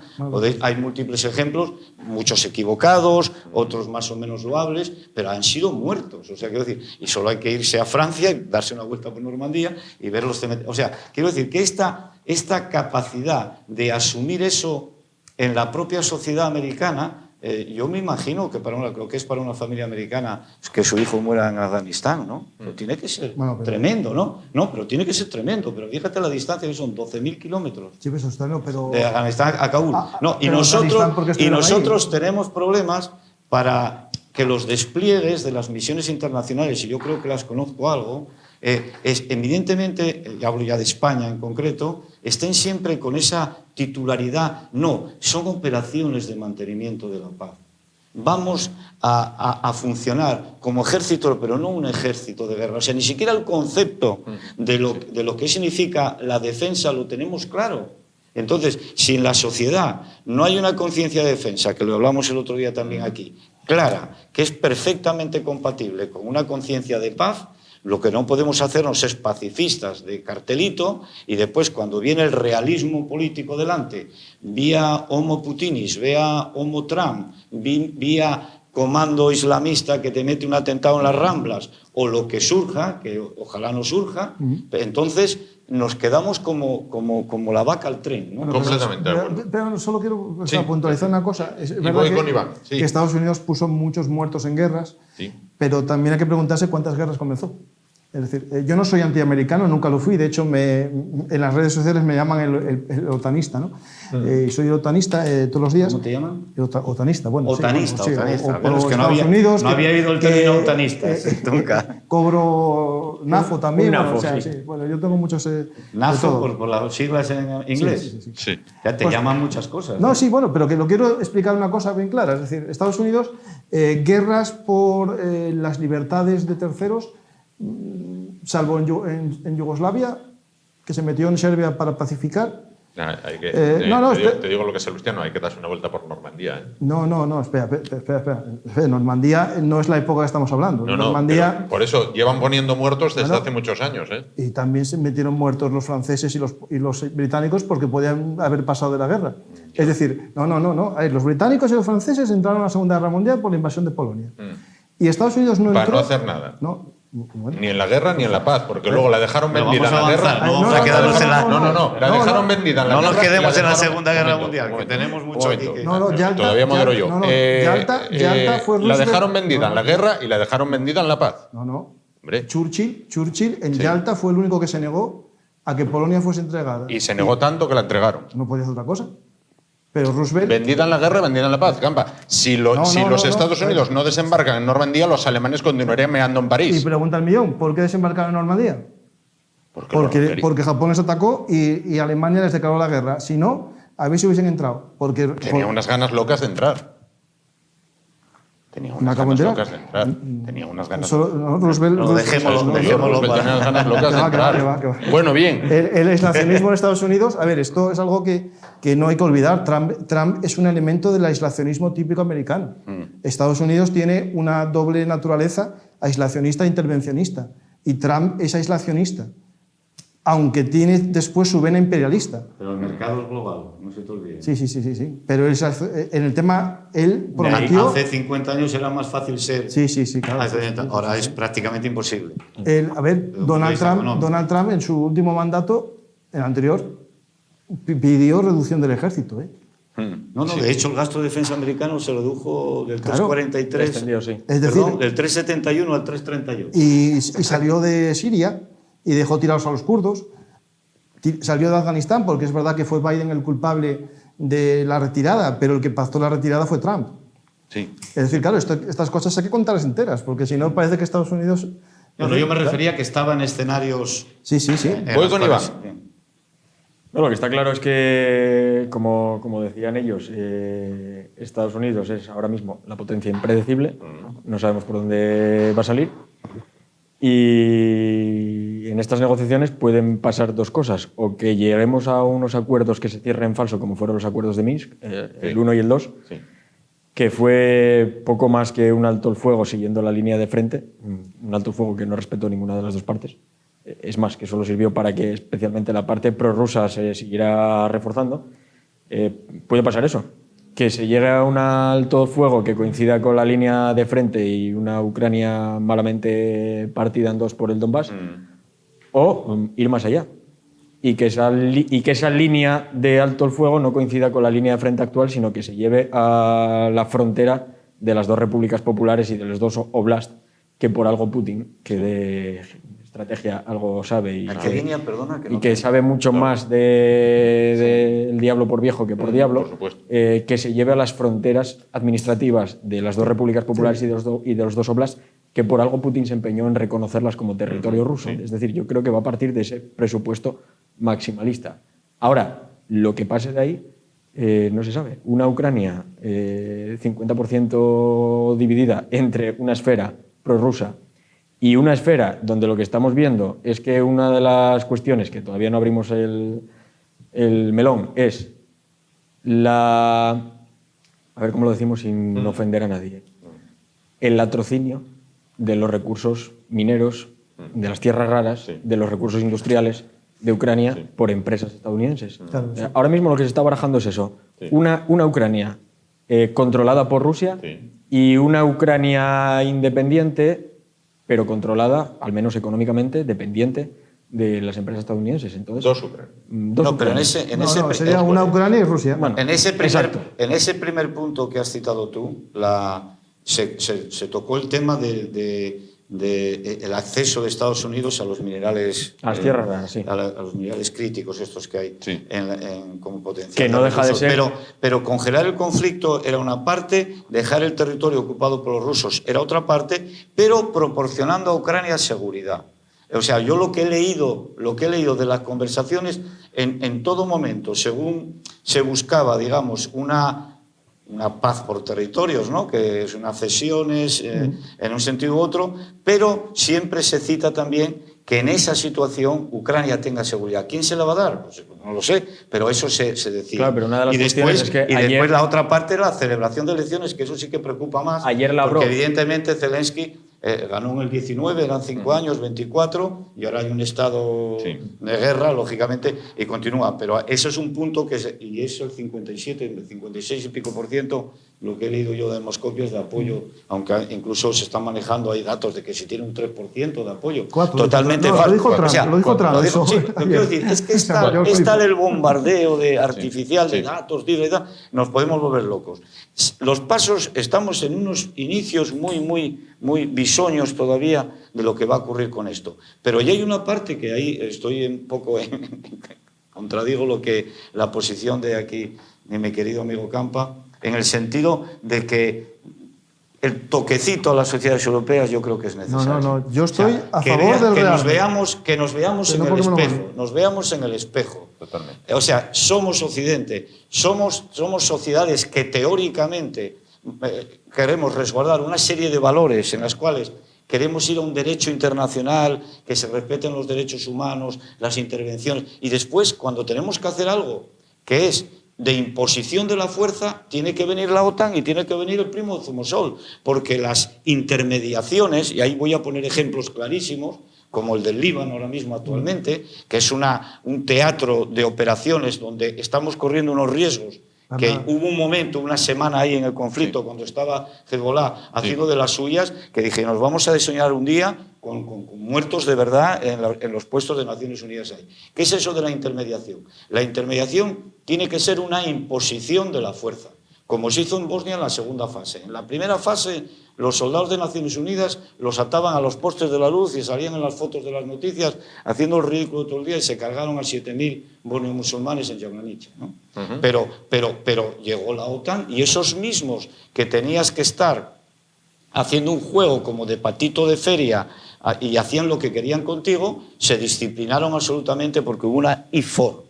Hay múltiples ejemplos, muchos equivocados, otros más o menos loables, pero han sido muertos. O sea, quiero decir, y solo hay que irse a Francia, darse una vuelta por Normandía y ver los cementerios. O sea, quiero decir que esta capacidad de asumir eso en la propia sociedad americana Yo me imagino que lo que es para una familia americana es que su hijo muera en Afganistán, ¿no? Pero tiene que ser tremendo, ¿no? No, pero tiene que ser tremendo. Pero fíjate la distancia, que son 12.000 kilómetros. Sí, eso está, no, pero... De Afganistán a Kabul. Y nosotros tenemos problemas para que los despliegues de las misiones internacionales, y yo creo que las conozco algo, evidentemente, y hablo ya de España en concreto, estén siempre con esa titularidad. No, son operaciones de mantenimiento de la paz. Vamos a funcionar como ejército, pero no un ejército de guerra. O sea, ni siquiera el concepto de lo que significa la defensa lo tenemos claro. Entonces, si en la sociedad no hay una conciencia de defensa, que lo hablamos el otro día también aquí, clara, que es perfectamente compatible con una conciencia de paz, lo que no podemos hacernos es pacifistas de cartelito y después, cuando viene el realismo político delante, vía Homo Putinis, vía Homo Trump, vía comando islamista que te mete un atentado en las Ramblas, o lo que surja, que ojalá no surja, entonces nos quedamos como la vaca al tren, ¿no? Completamente de acuerdo. Pero solo quiero puntualizar una cosa. Es verdad voy con Iván. Que Estados Unidos puso muchos muertos en guerras, pero también hay que preguntarse cuántas guerras comenzó. Es decir, yo no soy antiamericano, nunca lo fui. De hecho, en las redes sociales me llaman el otanista, ¿no? Soy el otanista todos los días. ¿Cómo te llaman? Otanista, bueno. Otanista, sí, otanista. O Es que Estados Unidos, no había oído el término otanista, nunca. Cobro NAFO también. NAFO, o sea, sí. Bueno, yo tengo muchos... NAFO, por las siglas en inglés. Sí. Ya te llaman muchas cosas. No, sí, bueno, pero que lo quiero explicar una cosa bien clara. Es decir, Estados Unidos, guerras por las libertades de terceros, salvo en Yugoslavia, que se metió en Serbia para pacificar. Te digo lo que es Salustiano, hay que darse una vuelta por Normandía. No, espera. Normandía no es la época que estamos hablando. Normandía, por eso llevan poniendo muertos desde hace muchos años. Y también se metieron muertos los franceses y los británicos porque podían haber pasado de la guerra. Es decir, no. Los británicos y los franceses entraron a la Segunda Guerra Mundial por la invasión de Polonia. Y Estados Unidos no entró... Para no hacer nada. No. Bueno. Ni en la guerra ni en la paz, porque luego la dejaron vendida en la guerra. La dejaron vendida en la guerra. No nos quedemos en la Segunda Guerra Mundial, que tenemos mucho aquí. Todavía modero yo. Yalta fue la dejaron vendida en la guerra y la dejaron vendida en la paz. No. Hombre. Churchill en Yalta fue el único que se negó a que Polonia fuese entregada. Y se negó tanto que la entregaron. No podía hacer otra cosa. Pero Roosevelt... Vendida en la guerra, vendida en la paz, Campa. Si los Estados Unidos no desembarcan en Normandía, los alemanes continuarían meando en París. Y pregunta al millón, ¿por qué desembarcaron en Normandía? Porque Japón les atacó y Alemania les declaró la guerra. Si no, a ver si hubiesen entrado. Tenía unas ganas locas de entrar. Tenía unas ganas locas de entrar. Dejémoslo para... Tenía unas ganas locas de entrar. Bueno, bien. El aislacionismo en Estados Unidos, a ver, esto es algo que no hay que olvidar. Trump es un elemento del aislacionismo típico americano. Estados Unidos tiene una doble naturaleza, aislacionista e intervencionista. Y Trump es aislacionista, aunque tiene después su vena imperialista. Pero el mercado es global, no se te olvide. Sí. Pero en el tema, él prometió... Hace 50 años era más fácil ser... Sí, claro. Ahora es prácticamente imposible. Donald Trump en su último mandato, el anterior, pidió reducción del ejército. De hecho el gasto de defensa americano se redujo del 3,43, es decir, del 3,71 al 3,38. Y salió de Siria y dejó tirados a los kurdos. Salió de Afganistán porque es verdad que fue Biden el culpable de la retirada, pero el que pactó la retirada fue Trump. Sí. Es decir, claro, estas cosas hay que contarlas enteras, porque si no parece que Estados Unidos... Yo me refería a que estaba en escenarios... Sí. Voy con Iván. No, lo que está claro es que, como decían ellos, Estados Unidos es ahora mismo la potencia impredecible, no sabemos por dónde va a salir, y en estas negociaciones pueden pasar dos cosas, o que lleguemos a unos acuerdos que se cierren en falso, como fueron los acuerdos de Minsk, el 1 y el 2, que fue poco más que un alto el fuego siguiendo la línea de frente, un alto el fuego que no respetó ninguna de las dos partes. Es más, que solo sirvió para que especialmente la parte prorrusa se siguiera reforzando. Puede pasar eso, que se llegue a un alto fuego que coincida con la línea de frente y una Ucrania malamente partida en dos por el Donbass, o ir más allá. y que esa línea de alto el fuego no coincida con la línea de frente actual, sino que se lleve a la frontera de las dos repúblicas populares y de los dos oblasts, que por algo Putin, que de estrategia algo sabe y, ¿qué línea, perdona, y que sabe mucho más del diablo por viejo que por diablo, por supuesto. Que se lleve a las fronteras administrativas de las dos repúblicas populares y de los dos oblasts, que por algo Putin se empeñó en reconocerlas como territorio ruso. Es decir, yo creo que va a partir de ese presupuesto maximalista. Ahora, lo que pase de ahí no se sabe. Una Ucrania 50% dividida entre una esfera prorrusa y una esfera donde lo que estamos viendo es que una de las cuestiones, que todavía no abrimos el melón, es a ver cómo lo decimos sin ofender a nadie, el latrocinio de los recursos mineros, de las tierras raras, de los recursos industriales de Ucrania por empresas estadounidenses. Claro, sí. Ahora mismo lo que se está barajando es eso, una Ucrania controlada por Rusia y una Ucrania independiente, pero controlada, al menos económicamente, dependiente de las empresas estadounidenses. Entonces, Dos Ucranias. No, pero sería una Ucrania y Rusia. Bueno, en ese primer punto que has citado tú, se tocó el tema el acceso de Estados Unidos a los minerales, a las tierras raras, sí. a los minerales críticos estos que hay como potencial. Que no deja de ser. Pero congelar el conflicto era una parte, dejar el territorio ocupado por los rusos era otra parte, pero proporcionando a Ucrania seguridad. O sea, yo lo que he leído de las conversaciones, en todo momento, según se buscaba, digamos, una paz por territorios, ¿no? Que es unas cesiones en un sentido u otro, pero siempre se cita también que en esa situación Ucrania tenga seguridad. ¿Quién se la va a dar? Pues no lo sé, pero eso se decía. Claro, pero una de las cuestiones es que después la otra parte era la celebración de elecciones, que eso sí que preocupa más. Ayer porque evidentemente Zelensky ganó en el 19, eran 5 años, 24, y ahora hay un estado de guerra, lógicamente, y continúa. Pero eso es un punto y es el 57, el 56 y pico %, lo que he leído yo de Moscopio de apoyo, aunque incluso se están manejando ahí datos de que se tiene un 3% de apoyo. 4, totalmente falso. Lo dijo Trump. Eso. Sí, lo quiero decir, es que está el bombardeo artificial de datos, nos podemos volver locos. Los pasos, estamos en unos inicios muy bisoños todavía de lo que va a ocurrir con esto. Pero ya hay una parte que ahí estoy un poco contradigo la posición de aquí de mi querido amigo Campa, en el sentido de que el toquecito a las sociedades europeas yo creo que es necesario. No, yo estoy a favor del rearme. Que nos veamos en el espejo, nos veamos en el espejo. Totalmente. O sea, somos Occidente, somos sociedades que teóricamente queremos resguardar una serie de valores en las cuales queremos ir a un derecho internacional, que se respeten los derechos humanos, las intervenciones, y después, cuando tenemos que hacer algo que es de imposición de la fuerza, tiene que venir la OTAN y tiene que venir el primo de Zumosol, porque las intermediaciones, y ahí voy a poner ejemplos clarísimos, como el del Líbano ahora mismo actualmente, que es un teatro de operaciones donde estamos corriendo unos riesgos, que hubo un momento, una semana ahí en el conflicto, cuando estaba Hezbollah haciendo de las suyas, que dije, nos vamos a diseñar un día con muertos de verdad en los puestos de Naciones Unidas ahí. ¿Qué es eso de la intermediación? La intermediación tiene que ser una imposición de la fuerza, como se hizo en Bosnia en la segunda fase. En la primera fase, los soldados de Naciones Unidas los ataban a los postes de la luz y salían en las fotos de las noticias haciendo el ridículo todo el día y se cargaron a 7.000 bosnios musulmanes en Jablanice, ¿no? Pero llegó la OTAN y esos mismos que tenías que estar haciendo un juego como de patito de feria y hacían lo que querían contigo, se disciplinaron absolutamente porque hubo una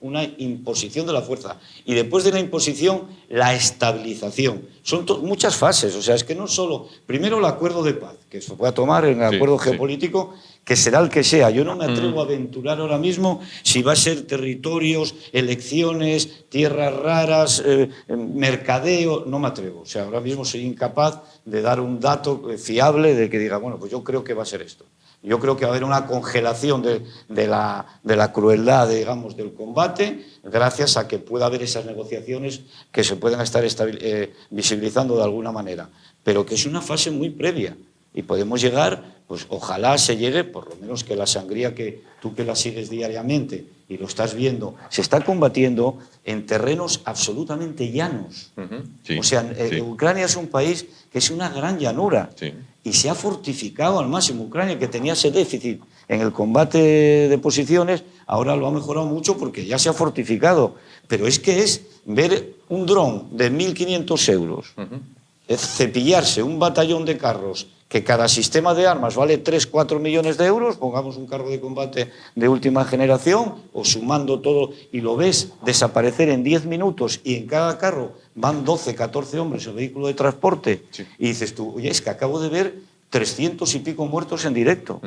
una imposición de la fuerza. Y después de la imposición, la estabilización. Son muchas fases, o sea, es que no solo... Primero el acuerdo de paz, que se pueda tomar en el acuerdo geopolítico, que será el que sea. Yo no me atrevo a aventurar ahora mismo si va a ser territorios, elecciones, tierras raras, mercadeo, no me atrevo. O sea, ahora mismo soy incapaz de dar un dato fiable de que diga, bueno, pues yo creo que va a ser esto. Yo creo que va a haber una congelación de la crueldad, digamos, del combate, gracias a que pueda haber esas negociaciones que se puedan estar visibilizando de alguna manera. Pero que es una fase muy previa. Y podemos llegar, pues ojalá se llegue, por lo menos que la sangría que tú que la sigues diariamente y lo estás viendo, se está combatiendo en terrenos absolutamente llanos. Sí, o sea, sí. Ucrania es un país que es una gran llanura Sí. y se ha fortificado al máximo. Ucrania, que tenía ese déficit en el combate de posiciones, ahora lo ha mejorado mucho porque ya se ha fortificado. Pero es que es ver un dron de 1.500 euros, es cepillarse un batallón de carros, que cada sistema de armas vale 3-4 millones de euros, pongamos un carro de combate de última generación, o sumando todo, y lo ves desaparecer en 10 minutos, y en cada carro van 12-14 hombres en vehículo de transporte, Sí. y dices tú, oye, es que acabo de ver 300 y pico muertos en directo.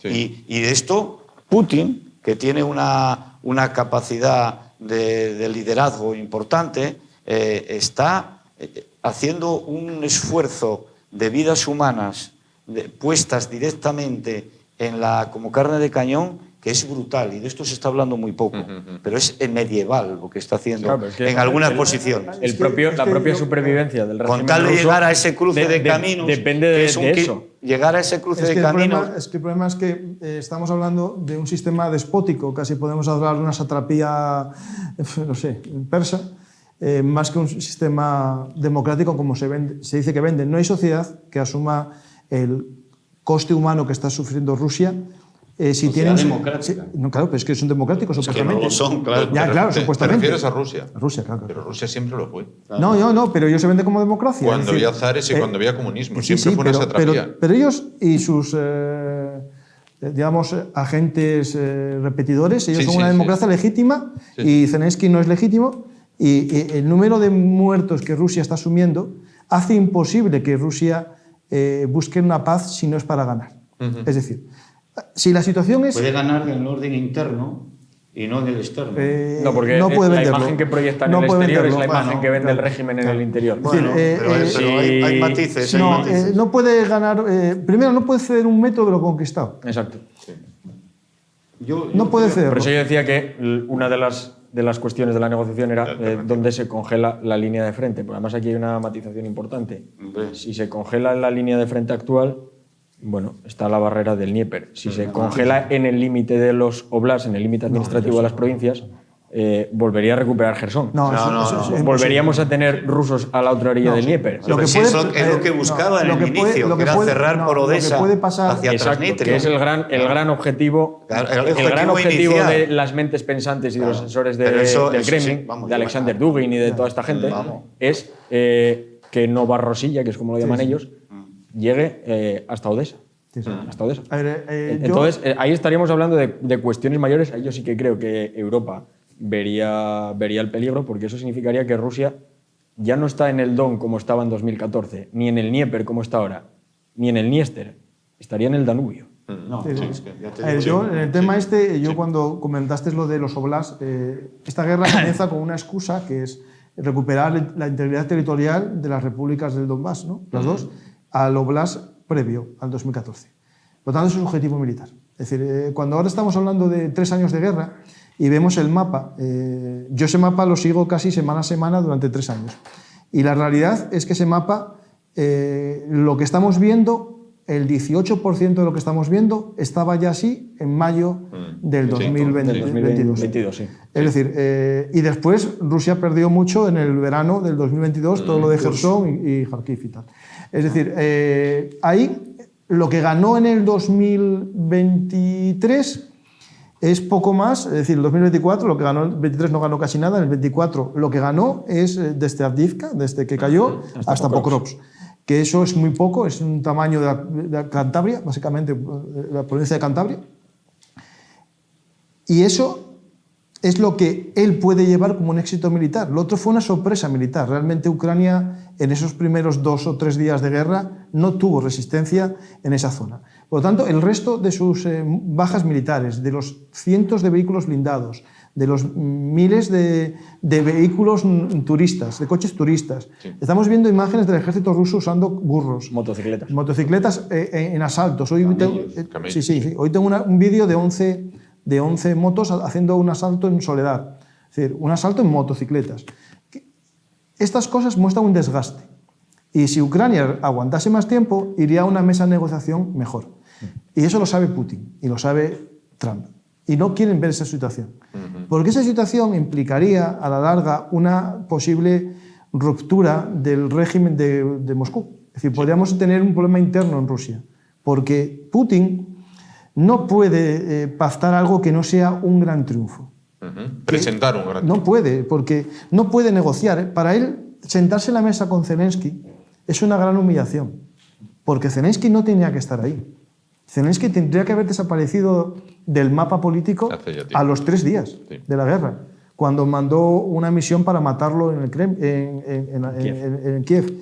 Sí. Y de esto, Putin, que tiene una capacidad de liderazgo importante, está haciendo un esfuerzo de vidas humanas puestas directamente como carne de cañón, que es brutal, y de esto se está hablando muy poco, pero es medieval lo que está haciendo, Claro, es que en algunas posiciones. La propia supervivencia del régimen Con tal de ruso llegar a ese cruce de caminos, depende que de es eso. Llegar a ese cruce de el caminos. problema es que estamos hablando de un sistema despótico, casi podemos hablar de una satrapía, no sé, persa, más que un sistema democrático como se dice que vende. No hay sociedad que asuma el coste humano que está sufriendo Rusia. Si tienen, democrática. no, claro, pero es que son democráticos, Es que supuestamente. no lo son, claro. Ya, claro, ¿Te supuestamente. refieres a Rusia? A Rusia, claro. Pero Rusia siempre lo fue. No, pero ellos se venden como democracia. Cuando es decir, había zares y cuando había comunismo. sí, Siempre fue una satrapía. pero ellos y sus, digamos, agentes repetidores, ellos son una democracia legítima y Zelensky no es legítimo. Y el número de muertos que Rusia está asumiendo hace imposible que Rusia busque una paz si no es para ganar. Es decir, si la situación es... Puede ganar en el orden interno y no en el externo. No, porque no puede la venderlo. imagen que proyecta en No el puede exterior es la venderlo. imagen que vende el régimen en el interior. Bueno, pero hay matices. No puede ganar... primero, no puede ceder un método de lo conquistado. Exacto. No puede ceder. Por eso yo decía que una de las cuestiones de la negociación era dónde se congela la línea de frente. Porque además aquí hay una matización importante. Si se congela la línea de frente actual, bueno, está la barrera del Dnieper. Si se congela en el límite de los oblasts, en el límite administrativo de las provincias, volvería a recuperar Jersón. Volveríamos a tener rusos a la otra orilla del Dnieper. Es lo que buscaba en el inicio, que era cerrar por Odessa hacia Transnistria. Que es el gran objetivo, el gran objetivo de las mentes pensantes y de los asesores del Kremlin, de Alexander Dugin y de toda esta gente, es que Novorosilla, que es como lo llaman ellos, llegue hasta Odessa. Hasta Odessa. Entonces, ahí estaríamos hablando de cuestiones mayores. Ahí yo sí que creo que Europa vería el peligro, porque eso significaría que Rusia ya no está en el Don como estaba en 2014, ni en el Dnieper como está ahora, ni en el Dniester, estaría en el Danubio. Yo, en el tema cuando comentaste lo de los oblasts, esta guerra comienza con una excusa que es recuperar la integridad territorial de las repúblicas del Donbass, ¿no? Las dos, al oblast previo, al 2014. Por lo tanto, es un objetivo militar. Es decir, cuando ahora estamos hablando de 3 años de guerra y vemos el mapa, yo ese mapa lo sigo casi semana a semana durante 3 años. Y la realidad es que ese mapa, lo que estamos viendo, el 18% de lo que estamos viendo, estaba ya así en mayo del 2022. Sí. Es decir, y después Rusia perdió mucho en el verano del 2022, todo lo de Jersón y Kharkiv y tal. Es decir, ahí lo que ganó en el 2023 es poco más, es decir, el 2024, lo que ganó el 23 no ganó casi nada, en el 24 lo que ganó es desde Avdiivka, desde que cayó, hasta Pokrovsk. Que eso es muy poco, es un tamaño de Cantabria, básicamente la provincia de Cantabria. Y eso es lo que él puede llevar como un éxito militar. Lo otro fue una sorpresa militar. Realmente Ucrania en esos primeros 2 o 3 días de guerra no tuvo resistencia en esa zona. Por lo tanto, el resto de sus bajas militares, de los cientos de vehículos blindados, de los miles de vehículos turistas, de coches turistas. Estamos viendo imágenes del ejército ruso usando burros. Motocicletas en asaltos. Hoy tengo un vídeo de 11 motos haciendo un asalto en soledad. Es decir, un asalto en motocicletas. Estas cosas muestran un desgaste. Y si Ucrania aguantase más tiempo, iría a una mesa de negociación mejor. Y eso lo sabe Putin y lo sabe Trump. Y no quieren ver esa situación. Porque esa situación implicaría, a la larga, una posible ruptura del régimen de Moscú. Es decir, podríamos tener un problema interno en Rusia. Porque Putin no puede pactar algo que no sea un gran triunfo. Presentar un gran triunfo. No puede, porque no puede negociar. Para él, sentarse en la mesa con Zelensky es una gran humillación. Porque Zelensky no tenía que estar ahí. Zelensky tendría que haber desaparecido del mapa político a los 3 días de la guerra, cuando mandó una misión para matarlo en Kiev,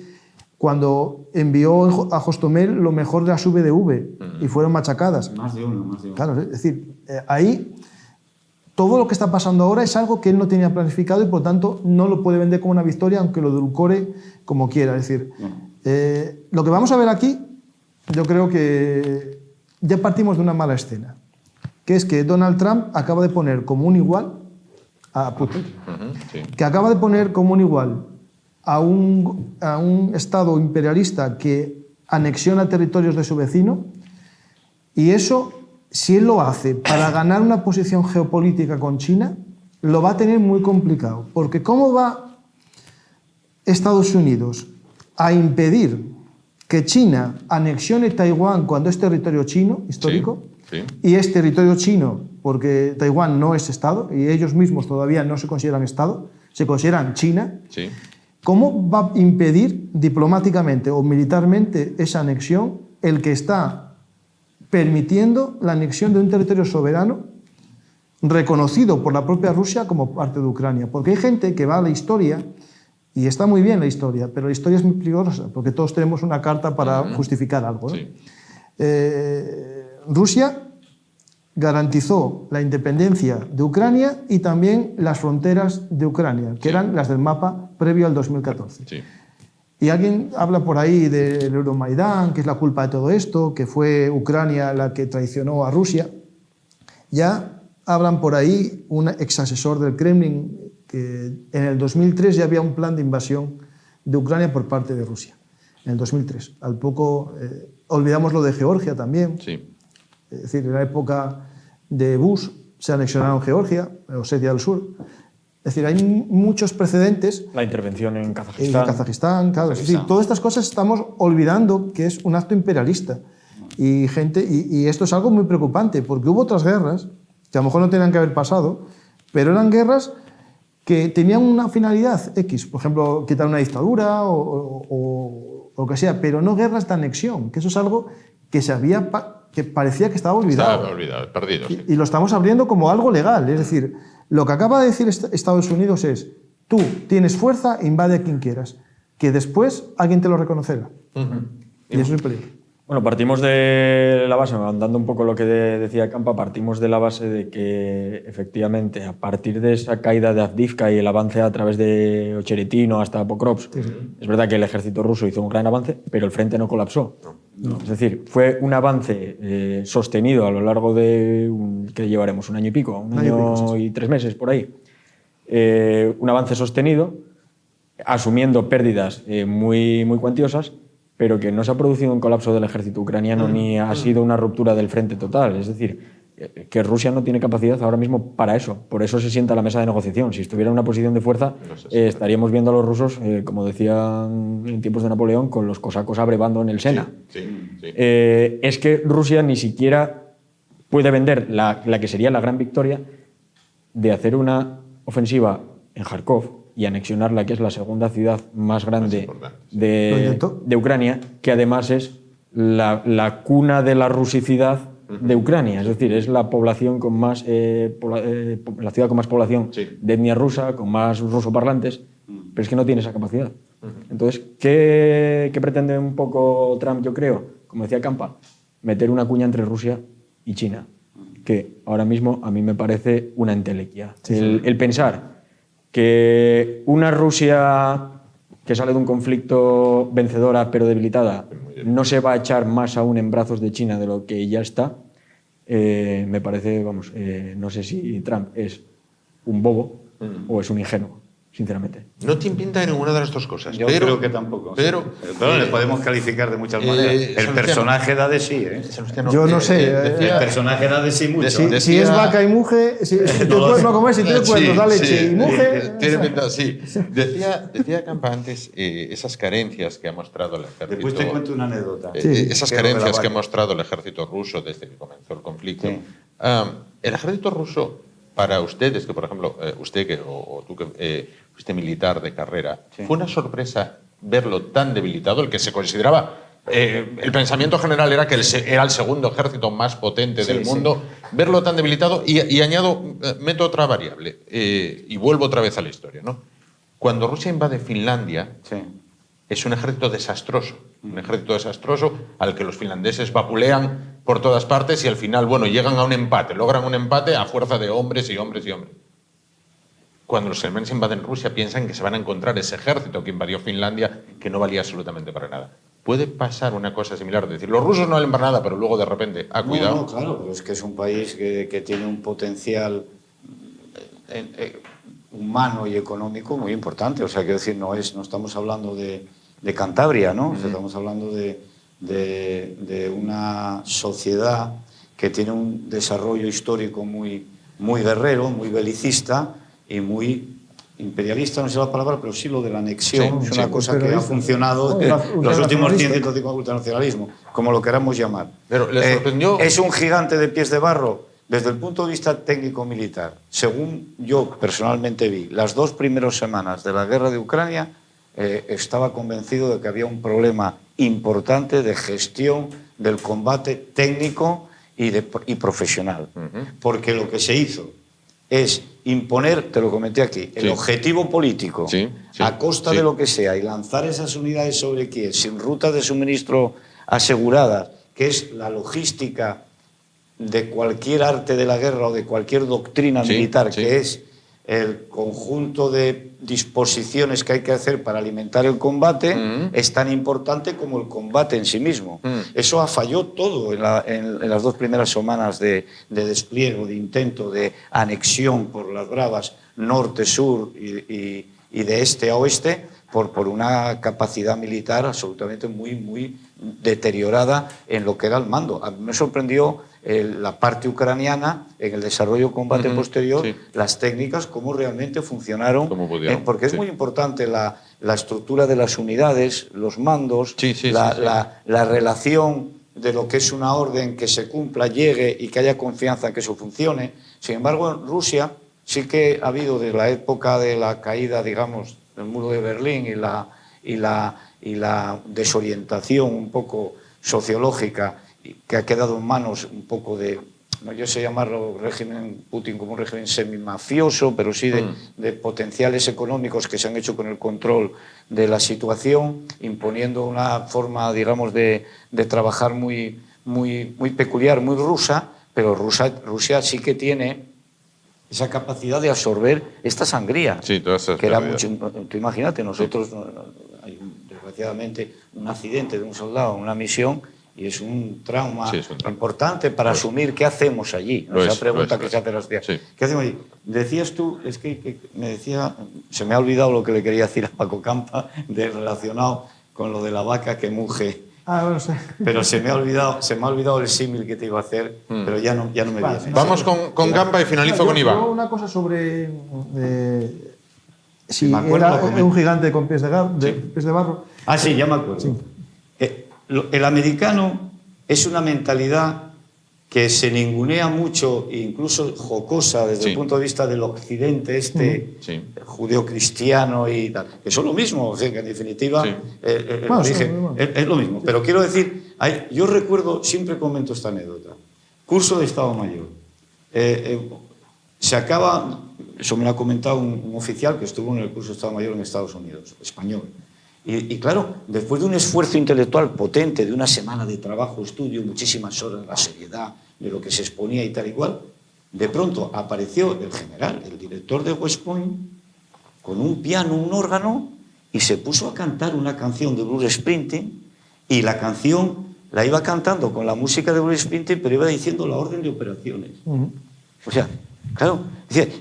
cuando envió a Hostomel lo mejor de las VDV y fueron machacadas. Más de uno. Claro, es decir, ahí todo lo que está pasando ahora es algo que él no tenía planificado y por tanto no lo puede vender como una victoria, aunque lo edulcore como quiera. Es decir, lo que vamos a ver aquí, yo creo que ya partimos de una mala escena, que es que Donald Trump acaba de poner como un igual a Putin, que acaba de poner como un igual a un Estado imperialista que anexiona territorios de su vecino, y eso, si él lo hace para ganar una posición geopolítica con China, lo va a tener muy complicado, porque ¿cómo va Estados Unidos a impedir que China anexione Taiwán cuando es territorio chino histórico? Y es territorio chino porque Taiwán no es Estado y ellos mismos todavía no se consideran Estado, se consideran China. ¿Cómo va a impedir diplomáticamente o militarmente esa anexión el que está permitiendo la anexión de un territorio soberano reconocido por la propia Rusia como parte de Ucrania? Porque hay gente que va a la historia, y está muy bien la historia, pero la historia es muy peligrosa porque todos tenemos una carta para justificar algo, ¿no? Rusia garantizó la independencia de Ucrania y también las fronteras de Ucrania, que eran las del mapa previo al 2014. Y alguien habla por ahí del Euromaidán, que es la culpa de todo esto, que fue Ucrania la que traicionó a Rusia. Ya hablan por ahí un exasesor del Kremlin que en el 2003 ya había un plan de invasión de Ucrania por parte de Rusia. En el 2003. Al poco olvidamos lo de Georgia también. Es decir, en la época de Bush se anexionaron Georgia, Osetia del Sur. Es decir, hay muchos precedentes. La intervención en Kazajistán. Claro. Es decir, todas estas cosas estamos olvidando que es un acto imperialista. Y esto es algo muy preocupante, porque hubo otras guerras que a lo mejor no tenían que haber pasado, pero eran guerras que tenían una finalidad X. Por ejemplo, quitar una dictadura o lo que sea, pero no guerras de anexión, que eso es algo que que parecía que estaba olvidado. Estaba olvidado, perdido. Y lo estamos abriendo como algo legal. Es decir, lo que acaba de decir Estados Unidos es: tú tienes fuerza, invade a quien quieras, que después alguien te lo reconocerá. Y eso es un peligro. Bueno, partimos de la base, andando un poco lo que decía Campa, partimos de la base de que efectivamente a partir de esa caída de Avdiivka y el avance a través de Ocheretino hasta Pokrovsk, es verdad que el ejército ruso hizo un gran avance, pero el frente no colapsó. Es decir, fue un avance sostenido a lo largo de, ¿qué llevaremos? ¿Un año y pico? Un año y 3 meses por ahí. Un avance sostenido, asumiendo pérdidas muy cuantiosas, pero que no se ha producido un colapso del ejército ucraniano ni ha sido una ruptura del frente total. Es decir, que Rusia no tiene capacidad ahora mismo para eso. Por eso se sienta a la mesa de negociación. Si estuviera en una posición de fuerza, estaríamos viendo a los rusos, como decían en tiempos de Napoleón, con los cosacos abrevando en el Sena. Es que Rusia ni siquiera puede vender la que sería la gran victoria de hacer una ofensiva en Kharkov y anexionarla, que es la segunda ciudad más grande de Ucrania, que además es la cuna de la rusicidad de Ucrania. Es decir, es la población con más la ciudad con más población de etnia rusa, con más rusoparlantes, pero es que no tiene esa capacidad. Entonces, ¿qué pretende un poco Trump, yo creo? Como decía Campa, meter una cuña entre Rusia y China, que ahora mismo a mí me parece una entelequia. El pensar que una Rusia que sale de un conflicto vencedora pero debilitada no se va a echar más aún en brazos de China de lo que ya está, me parece, no sé si Trump es un bobo o es un ingenuo. sinceramente. No tiene pinta de ninguna de las dos cosas. Yo pero, creo que tampoco. Pero le podemos calificar de muchas maneras. El personaje da de sí, ¿eh? Yo no sé. El personaje da de sí mucho. Si es vaca y mujer, si te comes y te cuentos, da leche y mujer. Tiene pinta, sí. Decía Campa antes esas carencias que ha mostrado el ejército. Después te cuento una anécdota. Esas carencias que ha mostrado el ejército ruso desde que comenzó el conflicto. Sí. El ejército ruso, para ustedes, que por ejemplo, usted o tú que fuiste militar de carrera, sí. ¿Fue una sorpresa verlo tan debilitado? El que se consideraba, el pensamiento general era que era el segundo ejército más potente del mundo, verlo tan debilitado y añado, meto otra variable y vuelvo otra vez a la historia, ¿no? Cuando Rusia invade Finlandia, es un ejército desastroso, al que los finlandeses vapulean por todas partes y al final, bueno, llegan a un empate, logran un empate a fuerza de hombres y hombres y hombres. Cuando los alemanes invaden Rusia piensan que se van a encontrar ese ejército que invadió Finlandia que no valía absolutamente para nada. ¿Puede pasar una cosa similar? Es decir, los rusos no valen para nada, pero luego de repente, cuidado. No, claro, pero es que es un país que tiene un potencial humano y económico muy importante. O sea, quiero decir, no estamos hablando de Cantabria, ¿no? O sea, estamos hablando de una sociedad que tiene un desarrollo histórico muy guerrero, muy belicista y muy imperialista, no sé la palabra, pero sí lo de la anexión, es una cosa que ha funcionado en los últimos 150 ultranacionalismo, como lo queramos llamar. Pero ¿le sorprendió? Es un gigante de pies de barro desde el punto de vista técnico-militar. Según yo personalmente vi, las 2 primeras semanas de la guerra de Ucrania, estaba convencido de que había un problema importante de gestión del combate técnico y profesional. Porque lo que se hizo es imponer, te lo comenté aquí, el objetivo político a costa de lo que sea y lanzar esas unidades sobre Kiev sin rutas de suministro aseguradas, que es la logística de cualquier arte de la guerra o de cualquier doctrina militar, que es el conjunto de disposiciones que hay que hacer para alimentar el combate, es tan importante como el combate en sí mismo. Eso falló todo en las 2 primeras semanas de despliegue, de intento de anexión por las bravas norte-sur y de este a oeste por una capacidad militar absolutamente muy deteriorada en lo que era el mando. A mí me sorprendió la parte ucraniana en el desarrollo combate posterior, las técnicas, cómo realmente funcionaron, porque es muy importante la estructura de las unidades, los mandos, la relación de lo que es una orden que se cumpla, llegue y que haya confianza en que eso funcione. Sin embargo, en Rusia sí que ha habido, desde la época de la caída, digamos, del muro de Berlín y la desorientación un poco sociológica que ha quedado en manos un poco de, no yo sé llamarlo régimen Putin como un régimen semimafioso, pero sí de potenciales económicos que se han hecho con el control de la situación, imponiendo una forma, digamos, de trabajar muy peculiar, muy rusa, pero Rusia sí que tiene esa capacidad de absorber esta sangría. Sí, todas esas que era mucho. Tú imagínate, nosotros, hay desgraciadamente un accidente de un soldado en una misión y es un trauma importante para asumir qué hacemos allí. Esa pregunta que se hace las días. ¿Qué hacemos allí? Decías tú, es que me decía, se me ha olvidado lo que le quería decir a Paco Campa relacionado con lo de la vaca que muge. Bueno, sí. Pero se me ha olvidado el símil que te iba a hacer, pero ya no me viene. Vamos con Campa y finalizo con Iván. Una cosa sobre si era un gigante con pies de barro. Ah, sí, ya me acuerdo. Sí. El americano es una mentalidad que se ningunea mucho, incluso jocosa desde el punto de vista del occidente judeo-cristiano y tal. Que son lo mismo, o sea, que en definitiva el origen es lo mismo. Pero quiero decir, yo recuerdo, siempre comento esta anécdota, curso de Estado Mayor. Se acaba, eso me lo ha comentado un oficial que estuvo en el curso de Estado Mayor en Estados Unidos, español. Y claro, después de un esfuerzo intelectual potente, de una semana de trabajo, estudio, muchísimas horas, la seriedad de lo que se exponía y tal y cual, de pronto apareció el general, el director de West Point, con un piano, un órgano, y se puso a cantar una canción de Bruce Springsteen, y la canción la iba cantando con la música de Bruce Springsteen, pero iba diciendo la orden de operaciones. O sea, Claro,